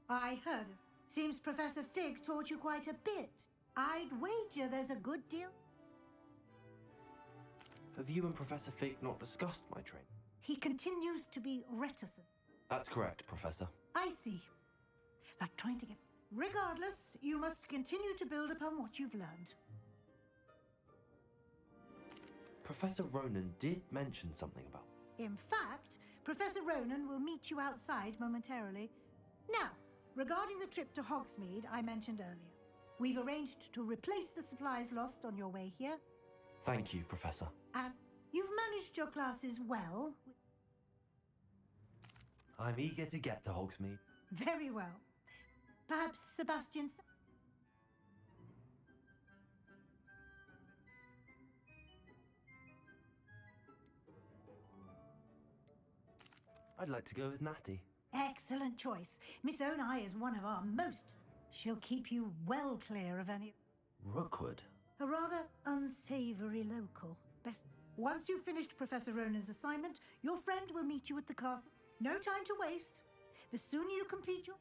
I heard it. Seems Professor Fig taught you quite a bit. I'd wager there's a good deal... Have you and Professor Fig not discussed my training? He continues to be reticent. That's correct, Professor. I see. Like trying to get... Regardless, you must continue to build upon what you've learned. Professor Ronan did mention something about... In fact, Professor Ronan will meet you outside momentarily. Now, regarding the trip to Hogsmeade I mentioned earlier, we've arranged to replace the supplies lost on your way here. Thank you, Professor. And you've managed your classes well. I'm eager to get to Hogsmeade. Very well. Perhaps Sebastian... I'd like to go with Natty. Excellent choice. Miss Onai is one of our most. She'll keep you well clear of any... Rookwood? A rather unsavory local. Best. Once you've finished Professor Ronan's assignment, your friend will meet you at the castle. No time to waste. The sooner you complete your...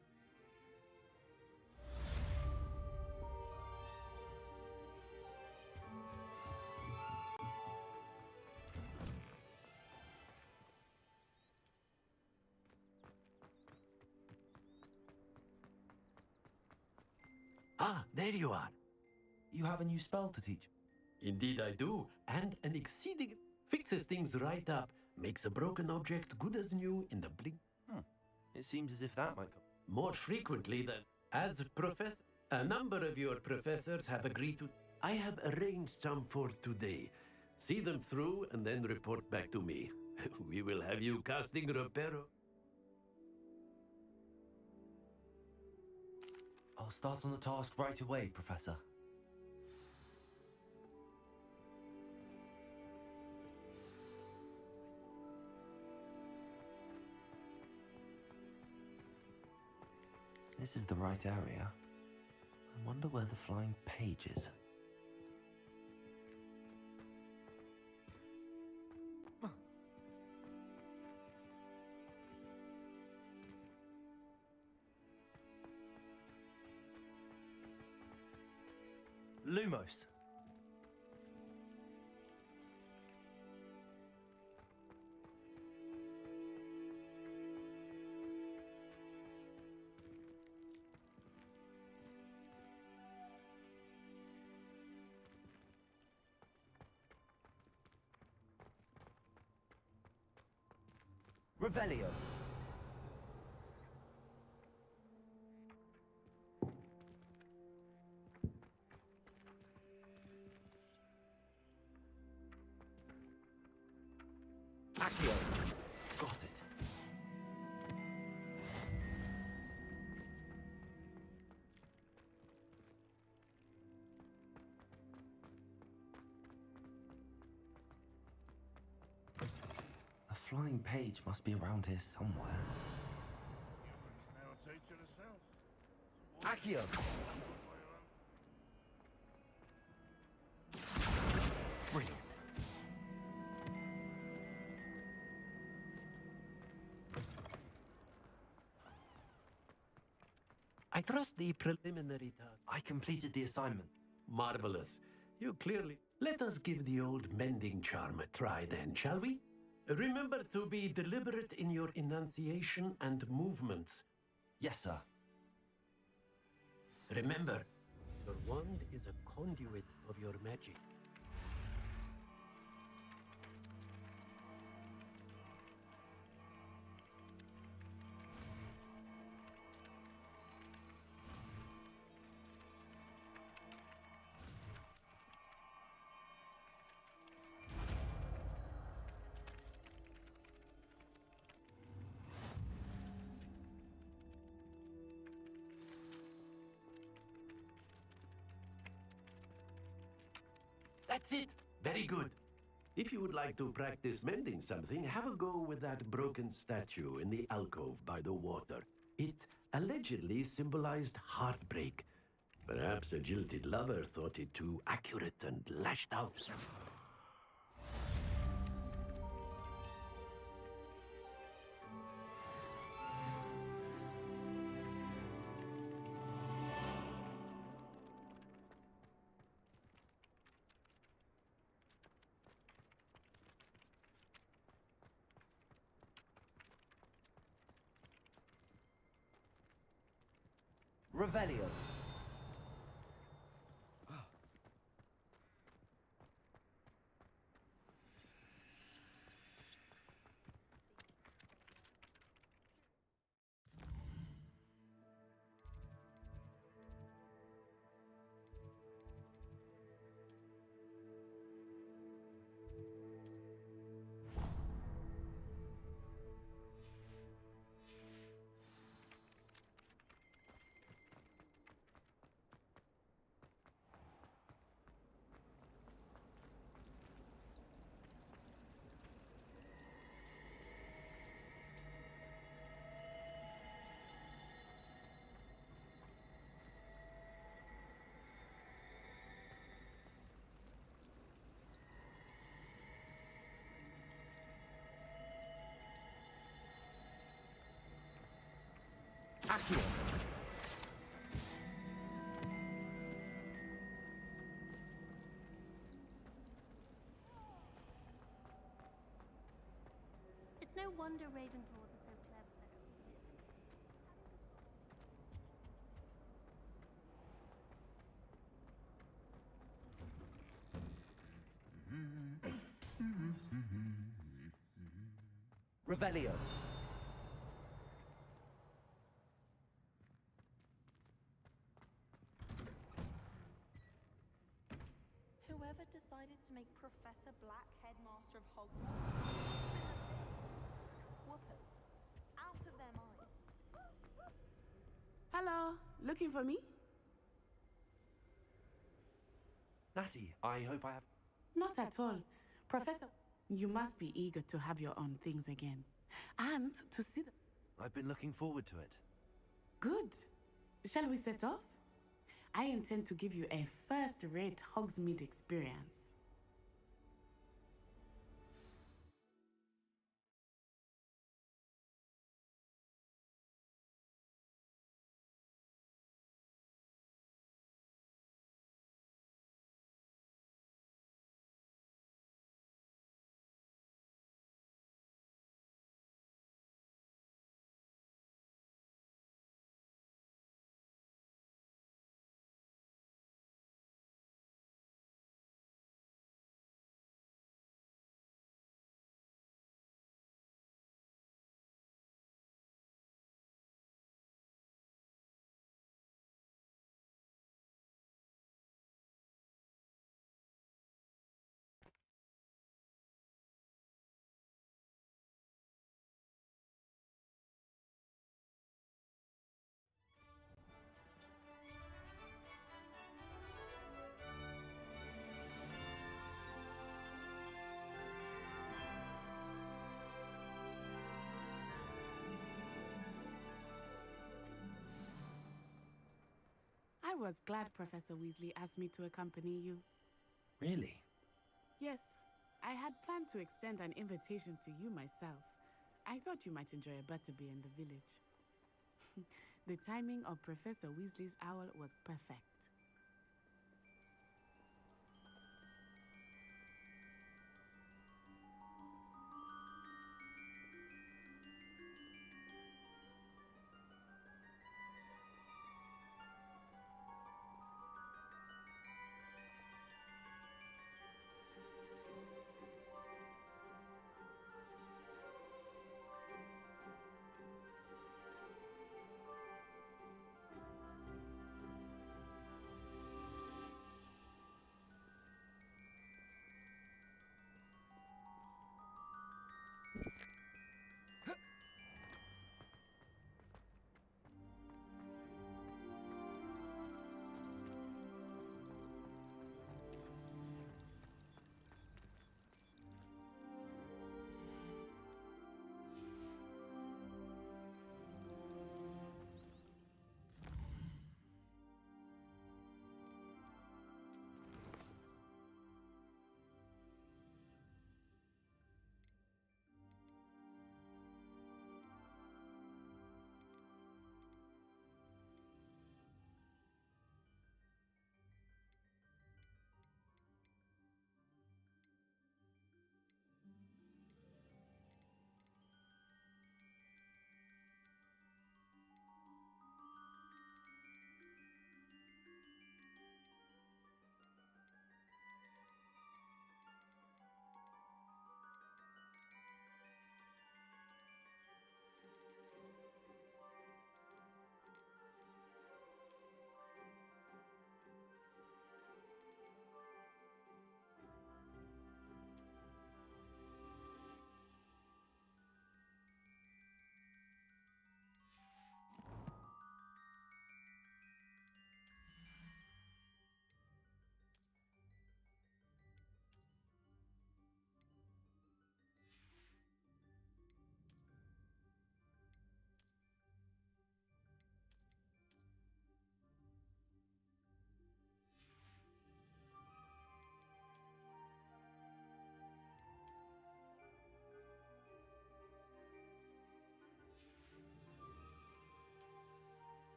Ah, there you are. You have a new spell to teach? Indeed I do, and an exceeding... Fixes things right up, makes a broken object good as new in the blink. It seems as if that might come. More frequently than... As professor... A number of your professors have agreed to... I have arranged some for today. See them through and then report back to me. We will have you casting Reparo. I'll start on the task right away, Professor. This is the right area. I wonder where the flying page is. Lumos. Revelio. Accio. Got it. A flying page must be around here somewhere. She's now a teacher herself. Accio. Brilliant. I trust the preliminary task. I completed the assignment. Marvelous. You clearly... Let us give the old mending charm a try then, shall we? Remember to be deliberate in your enunciation and movements. Yes, sir. Remember, Your wand is a conduit of your magic. That's it. Very good. If you would like to practice mending something, have a go with that broken statue in the alcove by the water. It allegedly symbolized heartbreak. Perhaps a jilted lover thought it too accurate and lashed out. Revelio. Accio. It's no wonder Ravenclaws are so clever. Revelio. Whoever decided to make Professor Black headmaster of Hogwarts? Whoopers. Out of their mind. Hello, looking for me? Natty, I hope I have... Not at all. Professor, you must be eager to have your own things again. And to see them. I've been looking forward to it. Good. Shall we set off? I intend to give you a first-rate Hogsmeade experience. I was glad Professor Weasley asked me to accompany you. Really? Yes, I had planned to extend an invitation to you myself. I thought you might enjoy a butterbeer in the village. The timing of Professor Weasley's owl was perfect.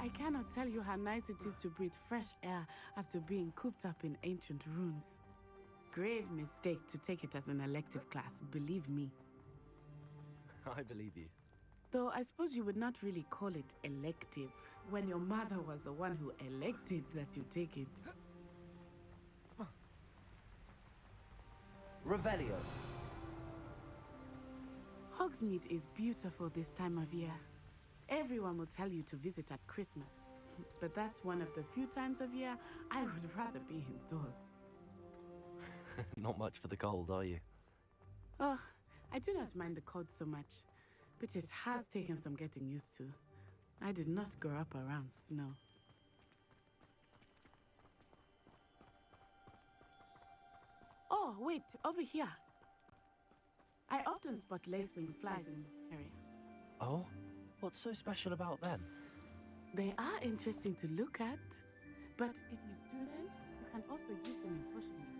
I cannot tell you how nice it is to breathe fresh air after being cooped up in ancient ruins. Grave mistake to take it as an elective class, believe me. I believe you. Though I suppose you would not really call it elective when your mother was the one who elected that you take it. Revelio. Hogsmeade is beautiful this time of year. Everyone will tell you to visit at Christmas. But that's one of the few times of year I would rather be indoors. Not much for the cold, are you? Oh, I do not mind the cold so much, but it has taken some getting used to. I did not grow up around snow. Oh, wait, over here. I often spot lacewing flies in this area. Oh? What's so special about them? They are interesting to look at, but if you stew them, you can also use them in potion making.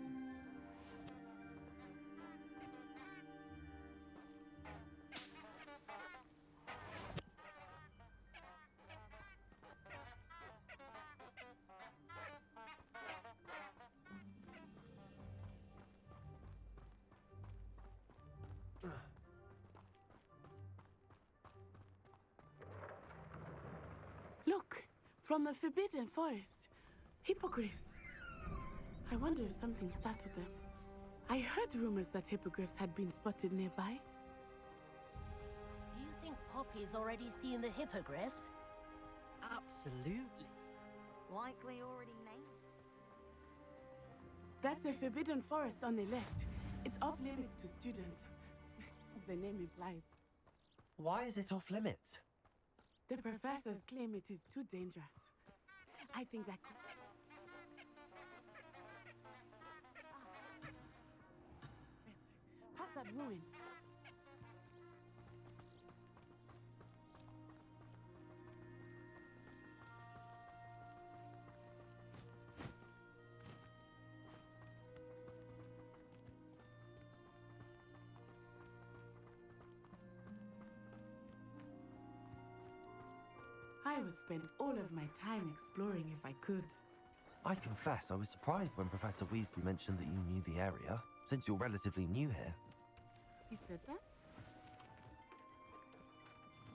Look, from the Forbidden Forest. Hippogriffs. I wonder if something startled them. I heard rumors that hippogriffs had been spotted nearby. Do you think Poppy's already seen the hippogriffs? Absolutely. Likely already named. That's the Forbidden Forest on the left. It's off limits to students, as the name implies. Why is it off limits? The professors claim it is too dangerous. I think that could... Past that ruin. I would spend all of my time exploring if I could. I confess I was surprised when Professor Weasley mentioned that you knew the area, since you're relatively new here. He said that?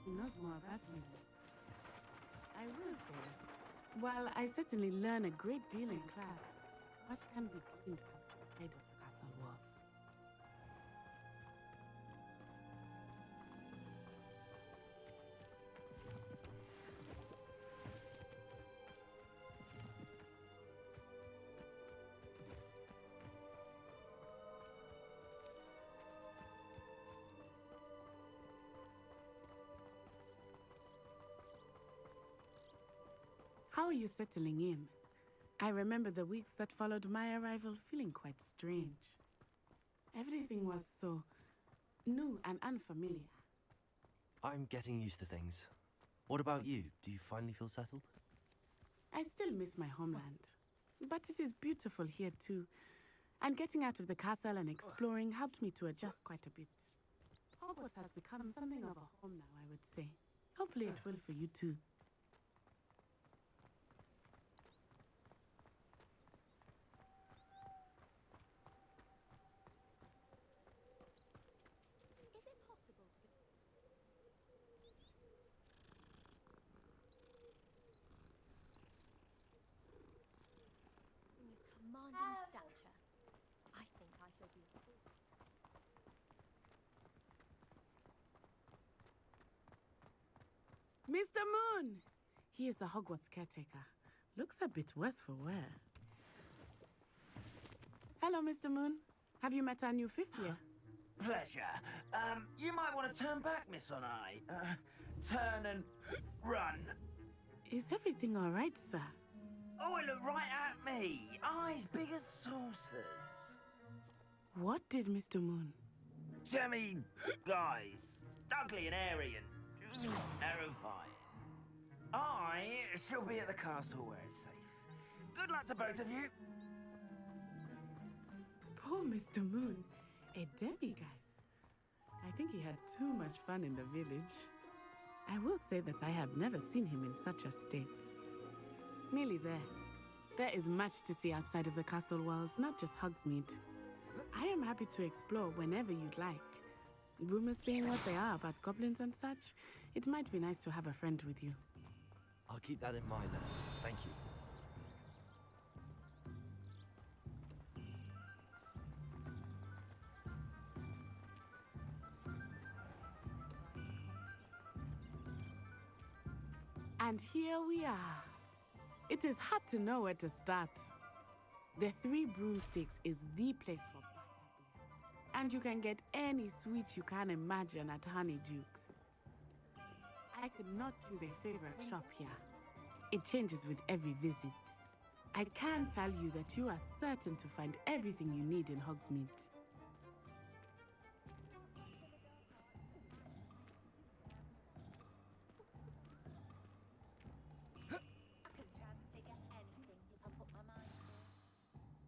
He knows more about me. I will say, while I certainly learn a great deal in class, much can be gleaned outside of the castle walls. How are you settling in? I remember the weeks that followed my arrival feeling quite strange. Everything was so new and unfamiliar. I'm getting used to things. What about you? Do you finally feel settled? I still miss my homeland, but it is beautiful here too. And getting out of the castle and exploring helped me to adjust quite a bit. Hogwarts has become something of a home now, I would say. Hopefully it will for you too. Commanding stature. I think I shall be a fool. Mr. Moon! He is the Hogwarts caretaker. Looks a bit worse for wear. Hello, Mr. Moon. Have you met our new fifth year? Pleasure. You might want to turn back, Miss Onai. Turn and run. Is everything all right, sir? Oh, it looked right at me. Eyes big as saucers. What did Mr. Moon? Jemmy guys. Ugly and airy and terrifying. I shall be at the castle where it's safe. Good luck to both of you. Poor Mr. Moon. A demiguise. I think he had too much fun in the village. I will say that I have never seen him in such a state. Nearly there. There is much to see outside of the castle walls, not just Hogsmeade. I am happy to explore whenever you'd like. Rumors being what they are about goblins and such, it might be nice to have a friend with you. I'll keep that in mind, Letty. Thank you. And here we are. It is hard to know where to start. The Three Broomsticks is the place for butterbeer. And you can get any sweet you can imagine at Honeyduke's. I could not choose a favorite shop here. It changes with every visit. I can tell you that you are certain to find everything you need in Hogsmeade.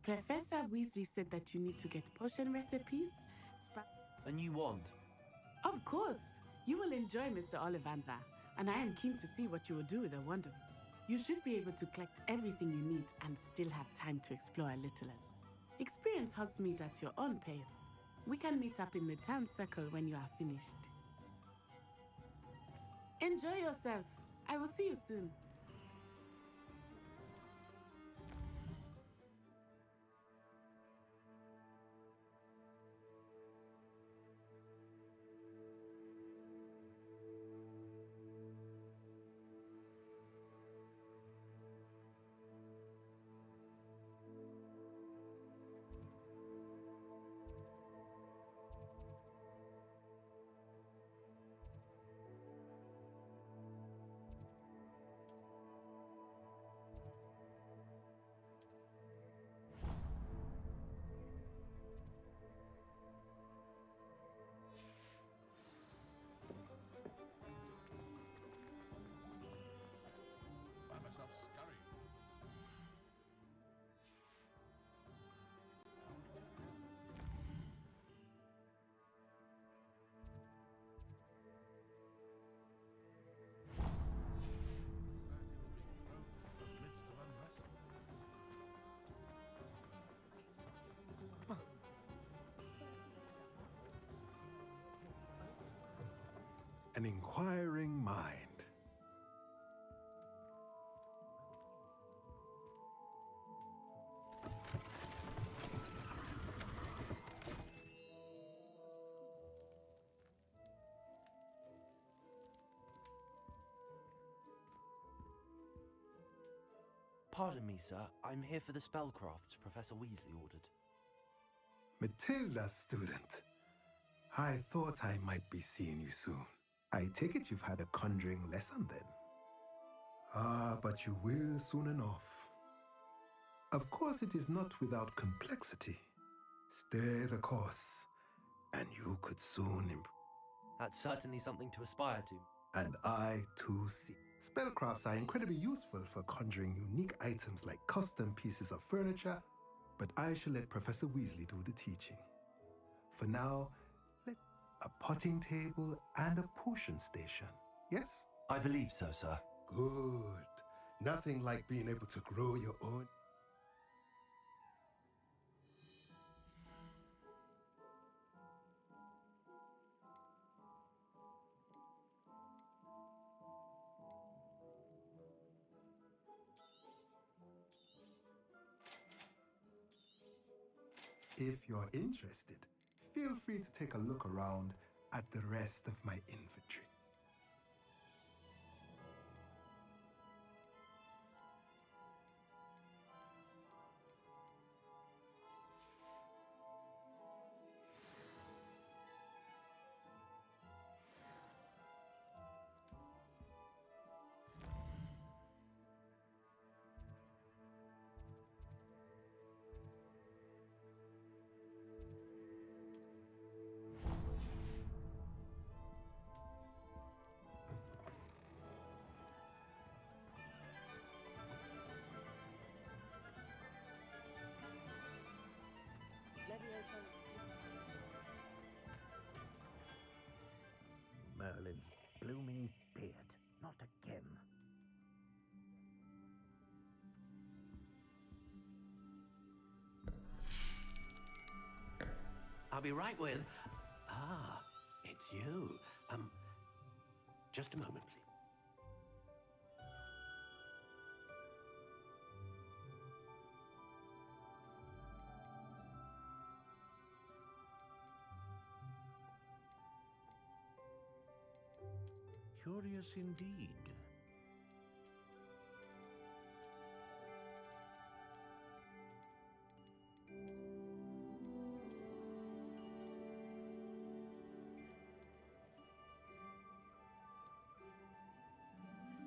Professor Weasley said that you need to get potion recipes. A new wand? Of course! You will enjoy Mr. Ollivander, and I am keen to see what you will do with a wand. You should be able to collect everything you need and still have time to explore a little as well. Experience Hogsmeade at your own pace. We can meet up in the town circle when you are finished. Enjoy yourself. I will see you soon. Find myself scurrying. An inquiring mind. Pardon me, sir. I'm here for the spellcrafts Professor Weasley ordered. Matilda, student. I thought I might be seeing you soon. I take it you've had a conjuring lesson then. Ah, but you will soon enough. Of course, it is not without complexity. Stay the course, and you could soon improve. That's certainly something to aspire to. And I too see. Spellcrafts are incredibly useful for conjuring unique items like custom pieces of furniture, but I shall let Professor Weasley do the teaching. For now, let a potting table and a potion station, yes? I believe so, sir. Good. Nothing like being able to grow your own. If you're interested, feel free to take a look around at the rest of my inventory. Merlin's blooming beard. I'll be right with... Ah, it's you. Just a moment, please. Curious indeed.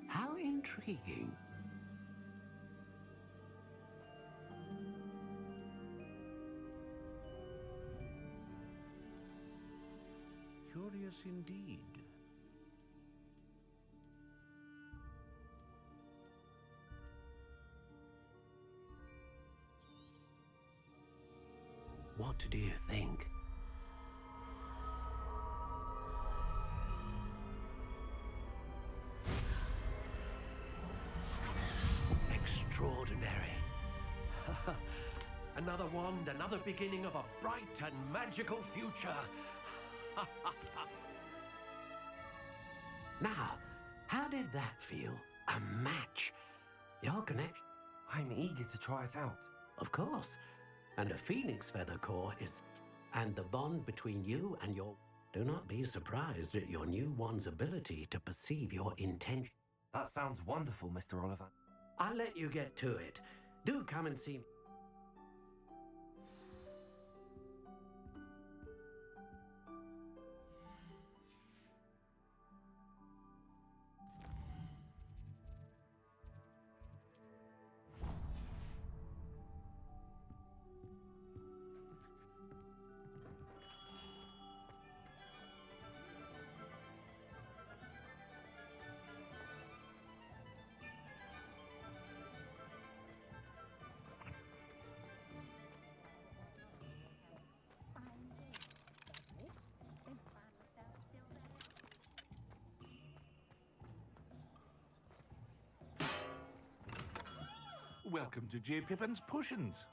How intriguing. Curious indeed. What do you think? Extraordinary. Another wand, another beginning of a bright and magical future. Now, how did that feel? A match? Your connection? I'm eager to try it out. Of course. And a phoenix feather core is... And the bond between you and your... Do not be surprised at your new wand's ability to perceive your intention. That sounds wonderful, Mr. Oliver. I'll let you get to it. Do come and see me. Welcome to J. Pippin's Potions.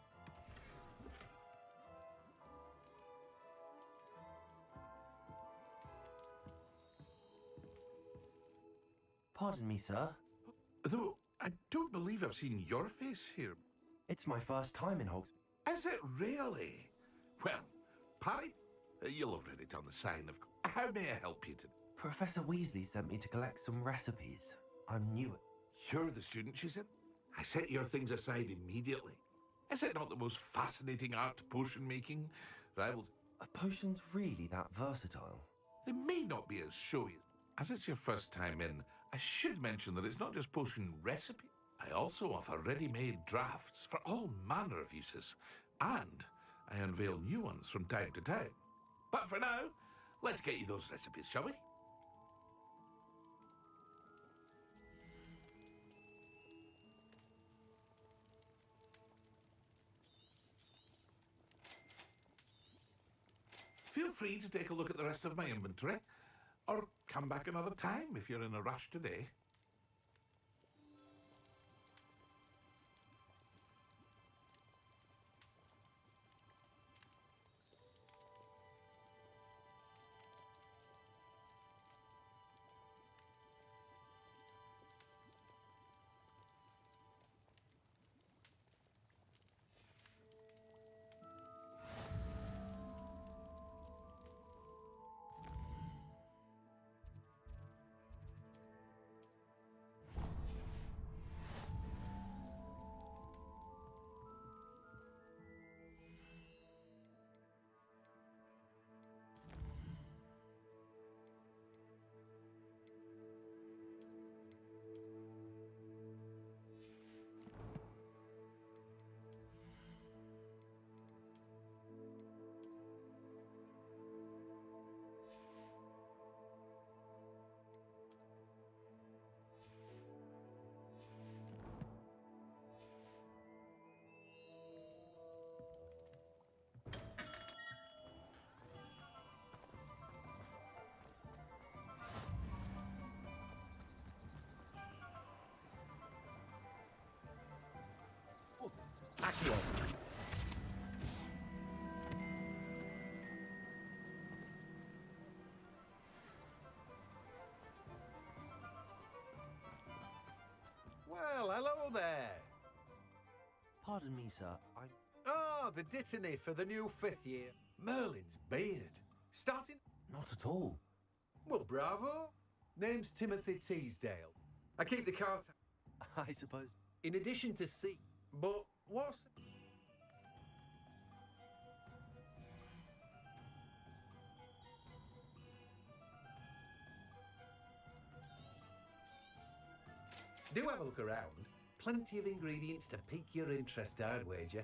Pardon me, sir. Though I don't believe I've seen your face here. It's my first time in Hogsmeade. Is it really? Well, Parry, you'll have read it on the sign, of course. How may I help you today? Professor Weasley sent me to collect some recipes. I'm new. You're the student, she said. I set your things aside immediately. Is it not the most fascinating art potion making? Rivals. Are potions really that versatile? They may not be as showy. As it's your first time in, I should mention that it's not just potion recipe. I also offer ready-made drafts for all manner of uses. And I unveil new ones from time to time. But for now, let's get you those recipes, shall we? Feel free to take a look at the rest of my inventory, or come back another time if you're in a rush today. Pardon me, sir. I'm... Ah, the dittany for the new 5th year. Merlin's beard. Starting... Not at all. Well, bravo. Name's Timothy Teasdale. I keep the cart... I suppose. In addition to C. But what's... Do have a look around. Plenty of ingredients to pique your interest, I'd wager.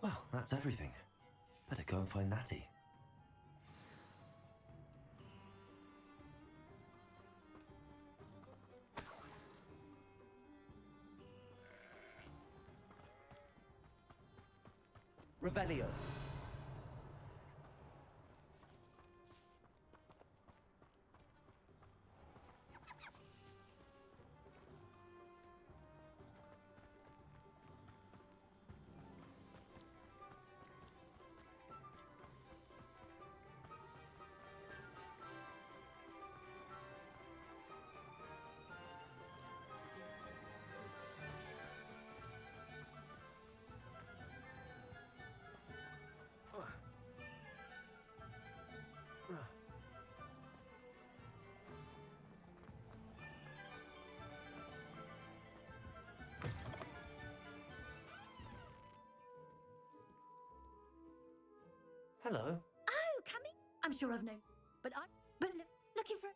Well, that's everything. Better go and find Natty. Revelio. Hello. Oh, coming? I'm sure I've known. But looking for...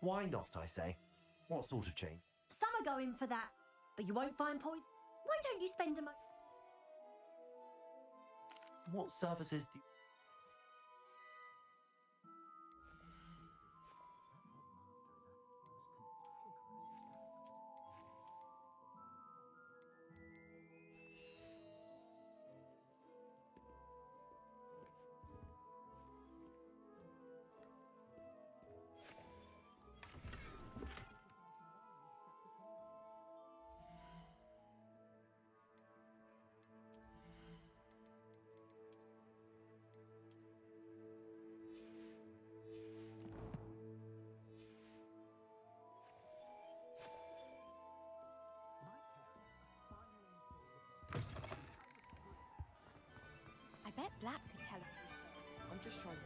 Why not, I say? What sort of change? Some are going for that, but you won't find poison. Why don't you spend a month? What services do you... I bet Black could tell us. I'm just trying.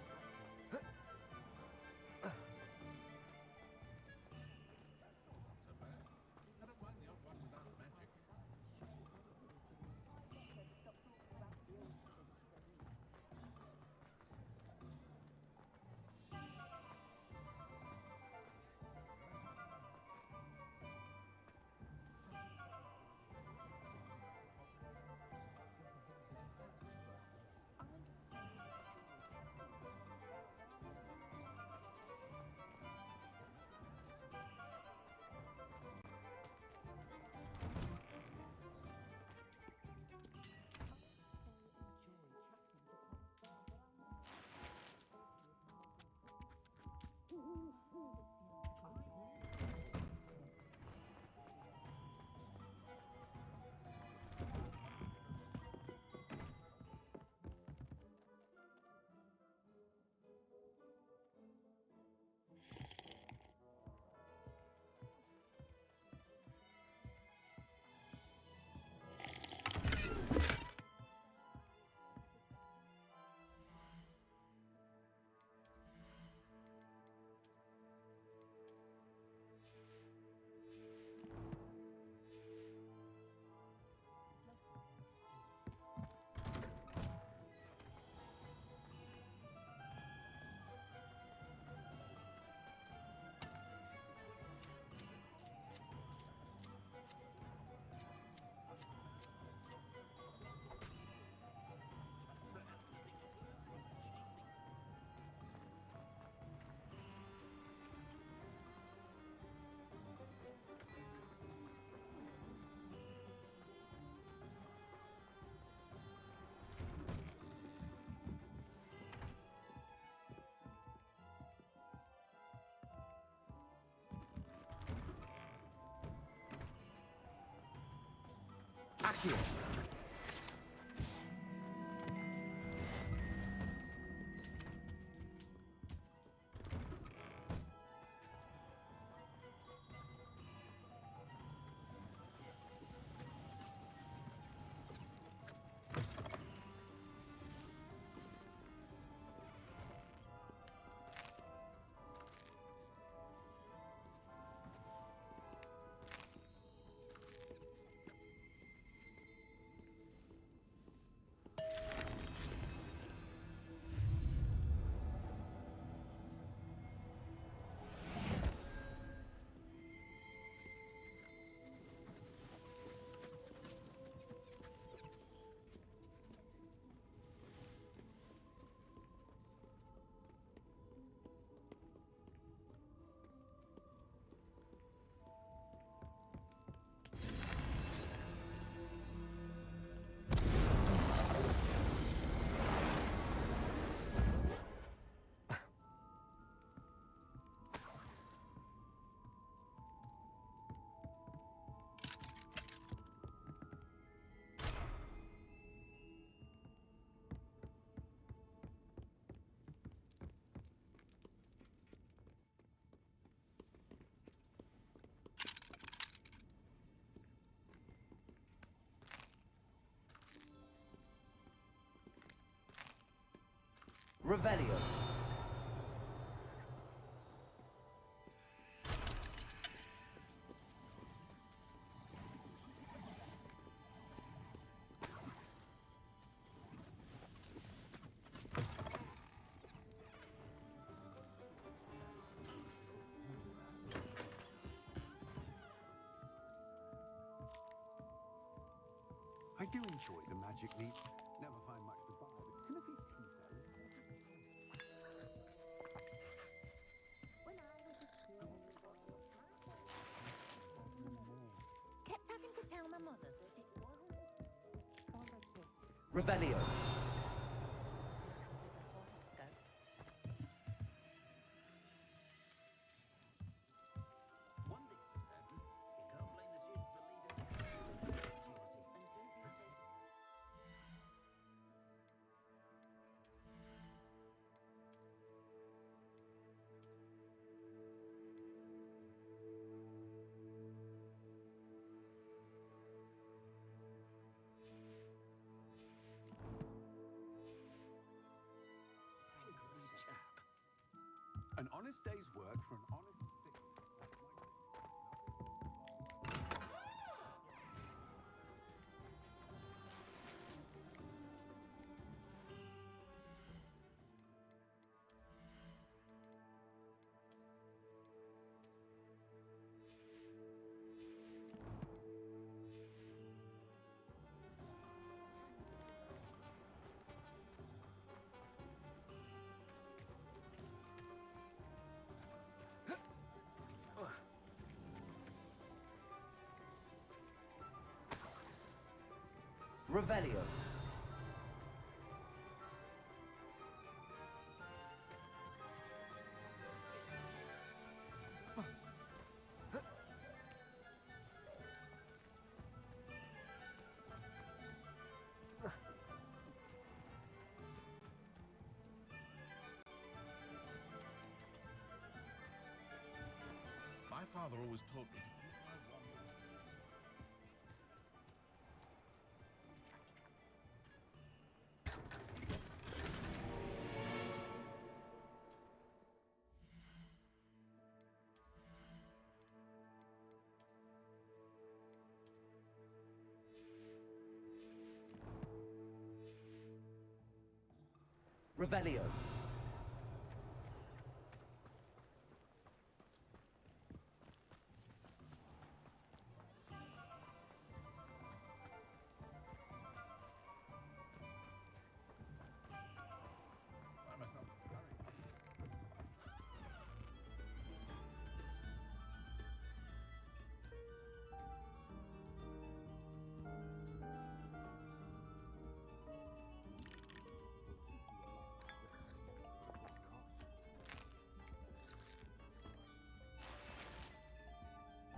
Accio. Revelio. I do enjoy the magic leap. Never find much to buy, but can a few tea sellers? Kept having to tell my mother that it wasn't politics. Revelio. One thing's for certain, you can't blame the students for leaving the Angry chap. An honest day's work for an honest thing. Revelio. My father always taught me to keep my wand. Revelio. I must not hurry.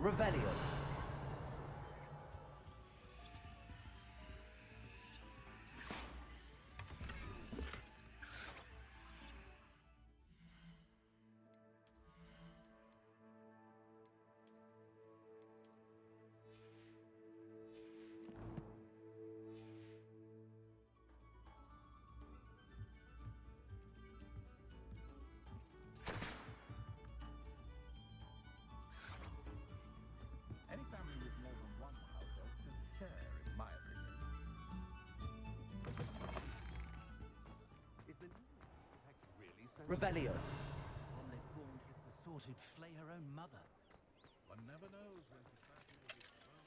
Revelio. Any family with more than one household should share, in my opinion. Is the text really so Revelio. One they're gaunt if the thought who'd flay her own mother. One never knows when society will be thrown.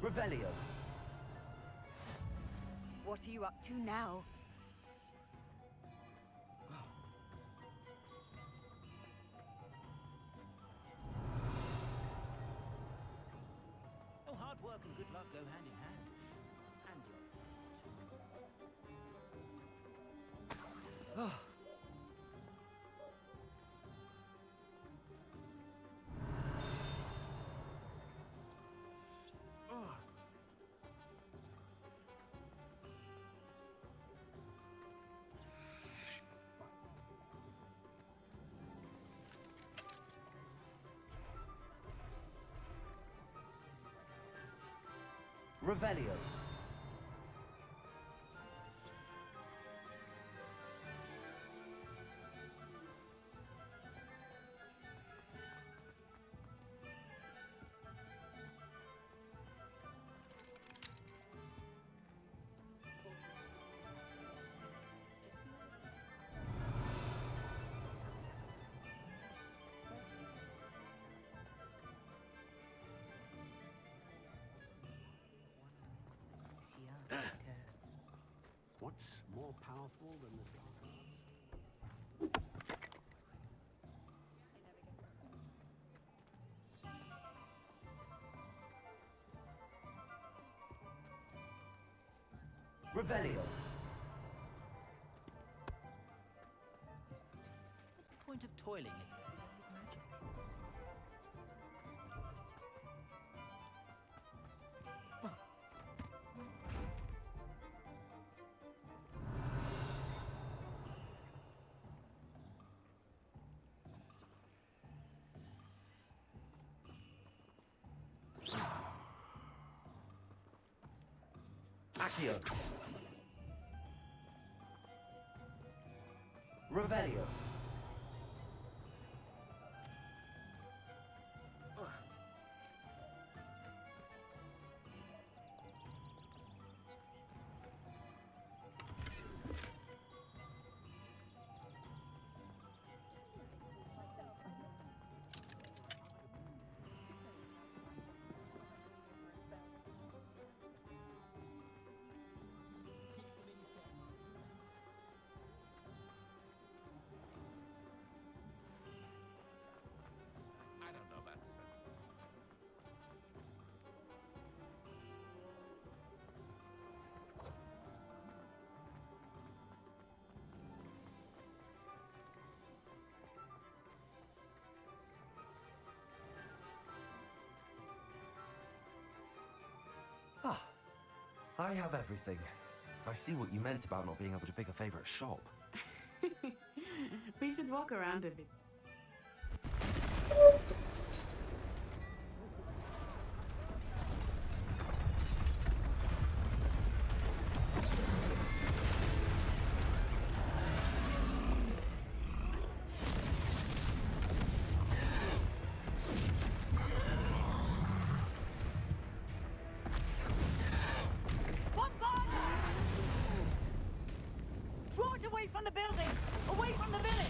Revelio. What are you up to now? Oh, hard work and good luck go hand in hand. Revelio. What's more powerful than the dark arts? Revelio. What's the point of toiling if you don't use magic? Accio. Revelio. I don't know about Ah, I have everything. I see what you meant about not being able to pick a favorite shop. We should walk around a bit. Draw it away from the building! Away from the village!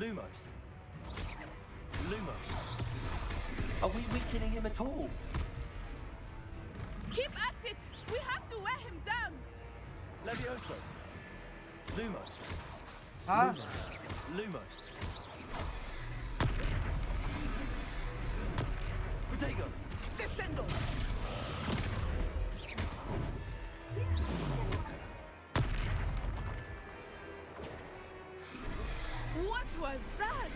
Lumos. Lumos. Are we weakening him at all? Keep at it! We have to wear him down! Levioso. Lumos. Huh? Lumos. Protego. Descendo. What was that?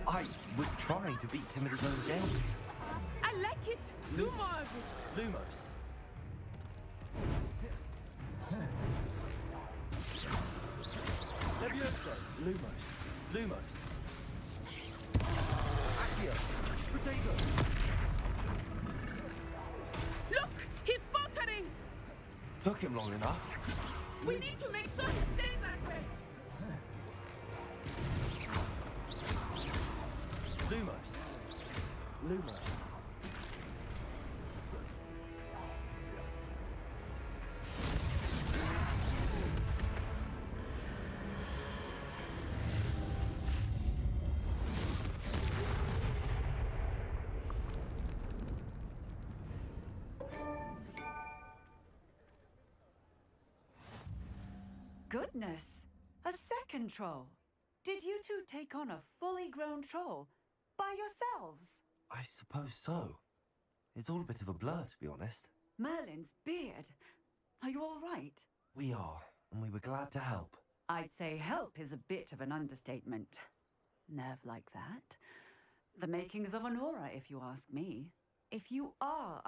I was trying to beat him at his own game. I like it! Do more of it! Lumos. Levioso. Lumos. Lumos. Accio. Protego. Look! He's faltering! Took him long enough. We need to make sure he stays that way! Lumos. Lumos. Goodness! A second troll! Did you two take on a fully grown troll by yourselves? I suppose so. It's all a bit of a blur, to be honest. Merlin's beard. Are you all right? We are, and we were glad to help. I'd say help is a bit of an understatement. Nerve like that. The makings of an aura, if you ask me. If you are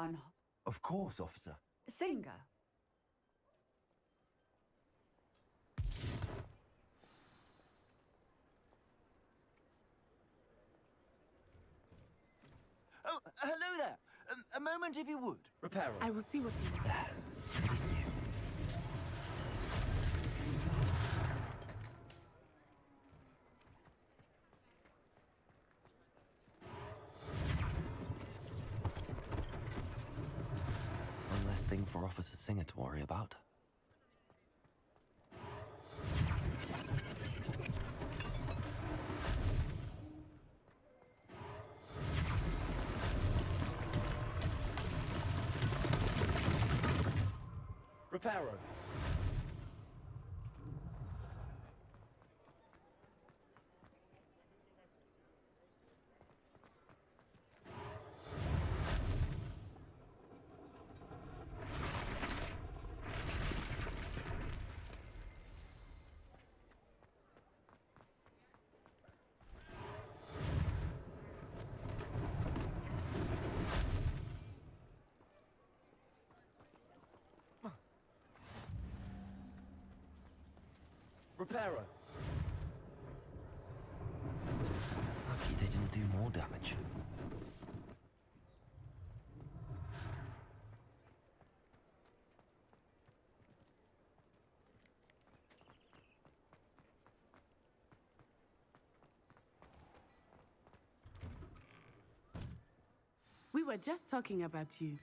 Of course, officer. Singer. Oh, hello there. A moment, if you would. Reparo. I will see what you want. One less thing for Officer Singer to worry about. Reparo. Reparo. Lucky they didn't do more damage. We were just talking about you.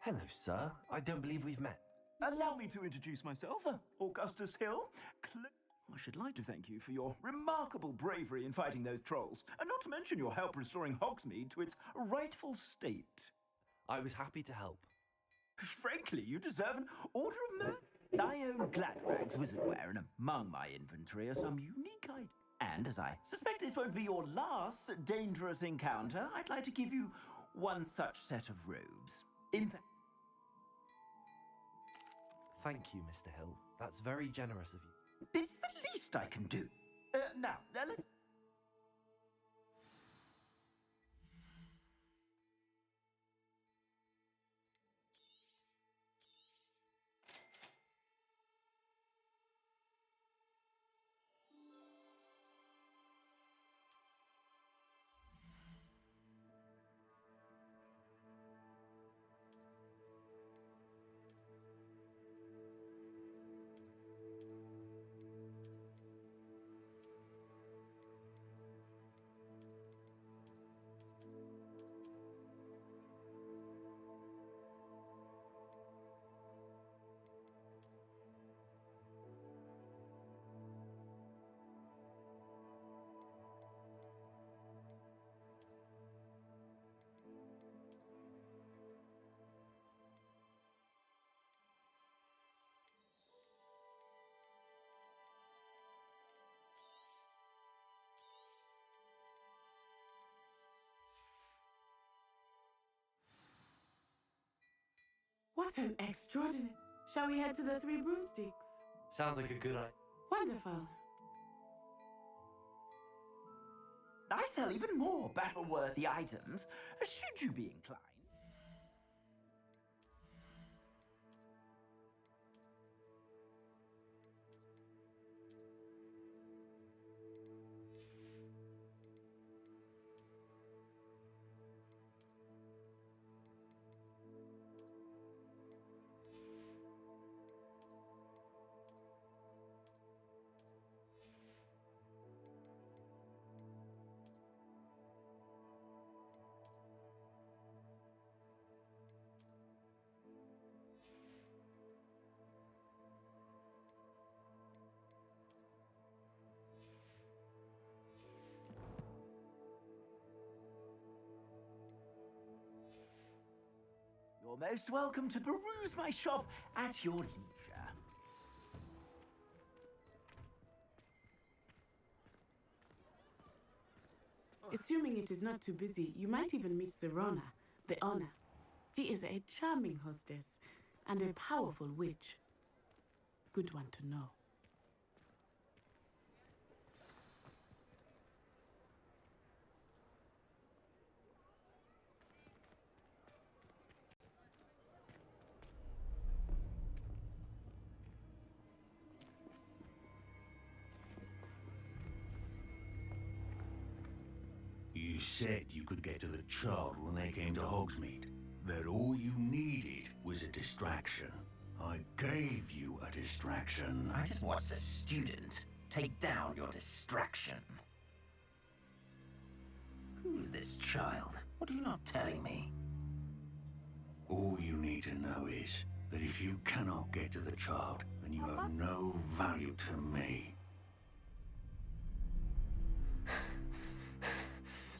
Hello, sir. I don't believe we've met. Allow me to introduce myself, Augustus Hill. I should like to thank you for your remarkable bravery in fighting those trolls, and not to mention your help restoring Hogsmeade to its rightful state. I was happy to help. Frankly, you deserve an Order of Merit. I own Gladrag's wizardware, and among my inventory are some unique items. And as I suspect this won't be your last dangerous encounter, I'd like to give you one such set of robes. In fact, Thank you, Mr. Hill. That's very generous of you. it's the least I can do. Now, let's... What an extraordinary... Shall we head to the Three Broomsticks? Sounds like a good idea. Wonderful. I sell even more battle-worthy items, should you be inclined. You're most welcome to peruse my shop at your leisure. Assuming it is not too busy, you might even meet Serona, the owner. She is a charming hostess and a powerful witch. Good one to know. You said you could get to the child when they came to Hogsmeade. That all you needed was a distraction. I gave you a distraction. I just watched a student take down your distraction. Who's this child? What are you not telling me? All you need to know is that if you cannot get to the child, then you have no value to me.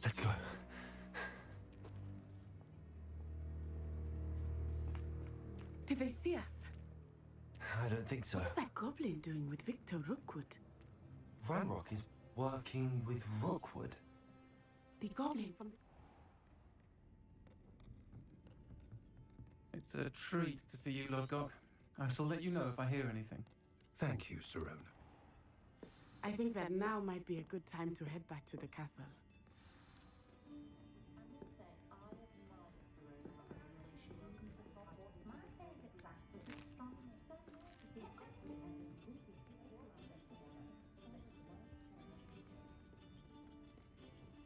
Let's go. Did they see us? I don't think so. What is that goblin doing with Victor Rookwood? Ranrock is working with Rookwood. The goblin from... It's a treat to see you, Lodgok. I shall let you know if I hear anything. Thank you, Serona. I think that now might be a good time to head back to the castle.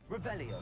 Revelio.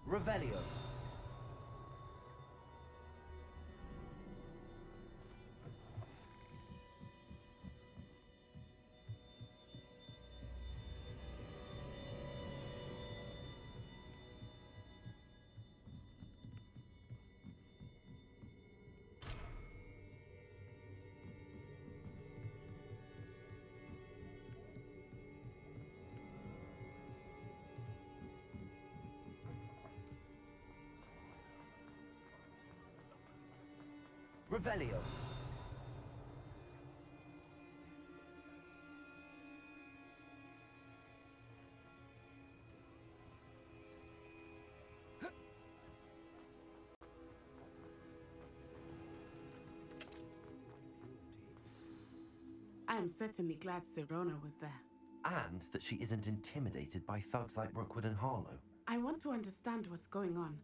Revelio. Revelio. I am certainly glad Serona was there. And that she isn't intimidated by thugs like Rookwood and Harlow. I want to understand what's going on,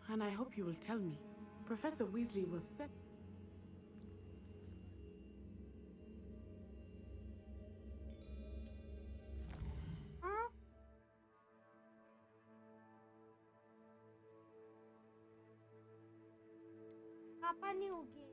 and I hope you will tell me. Professor Weasley was set... Kapan nih Ugi?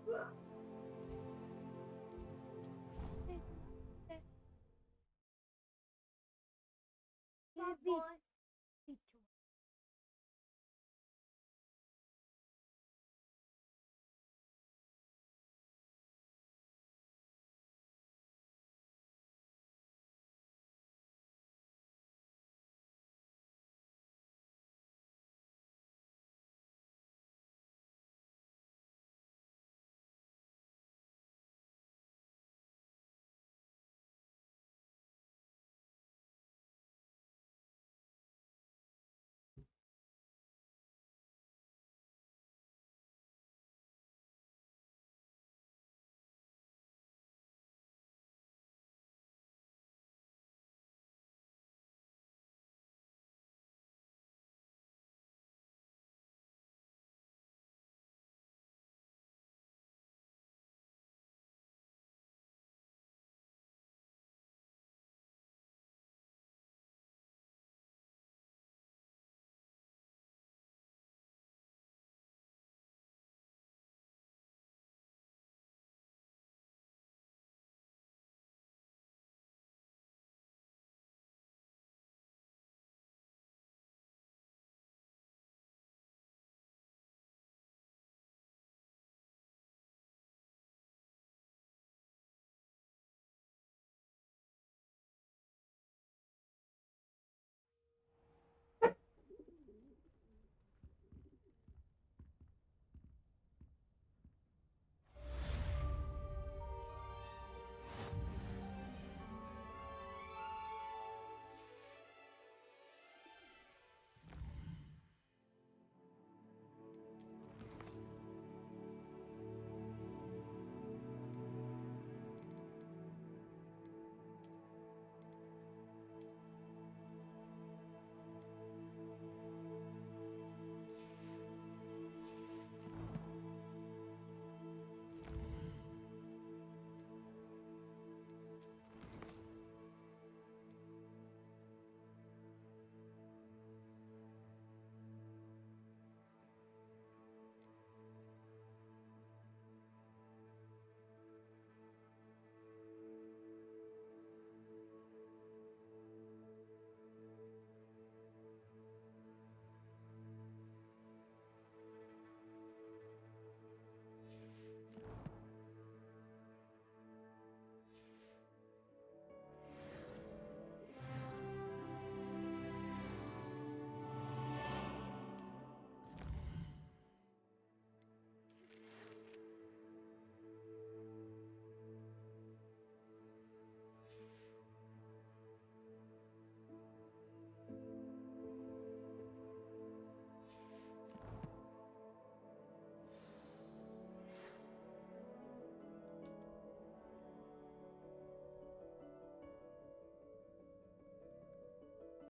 Wah.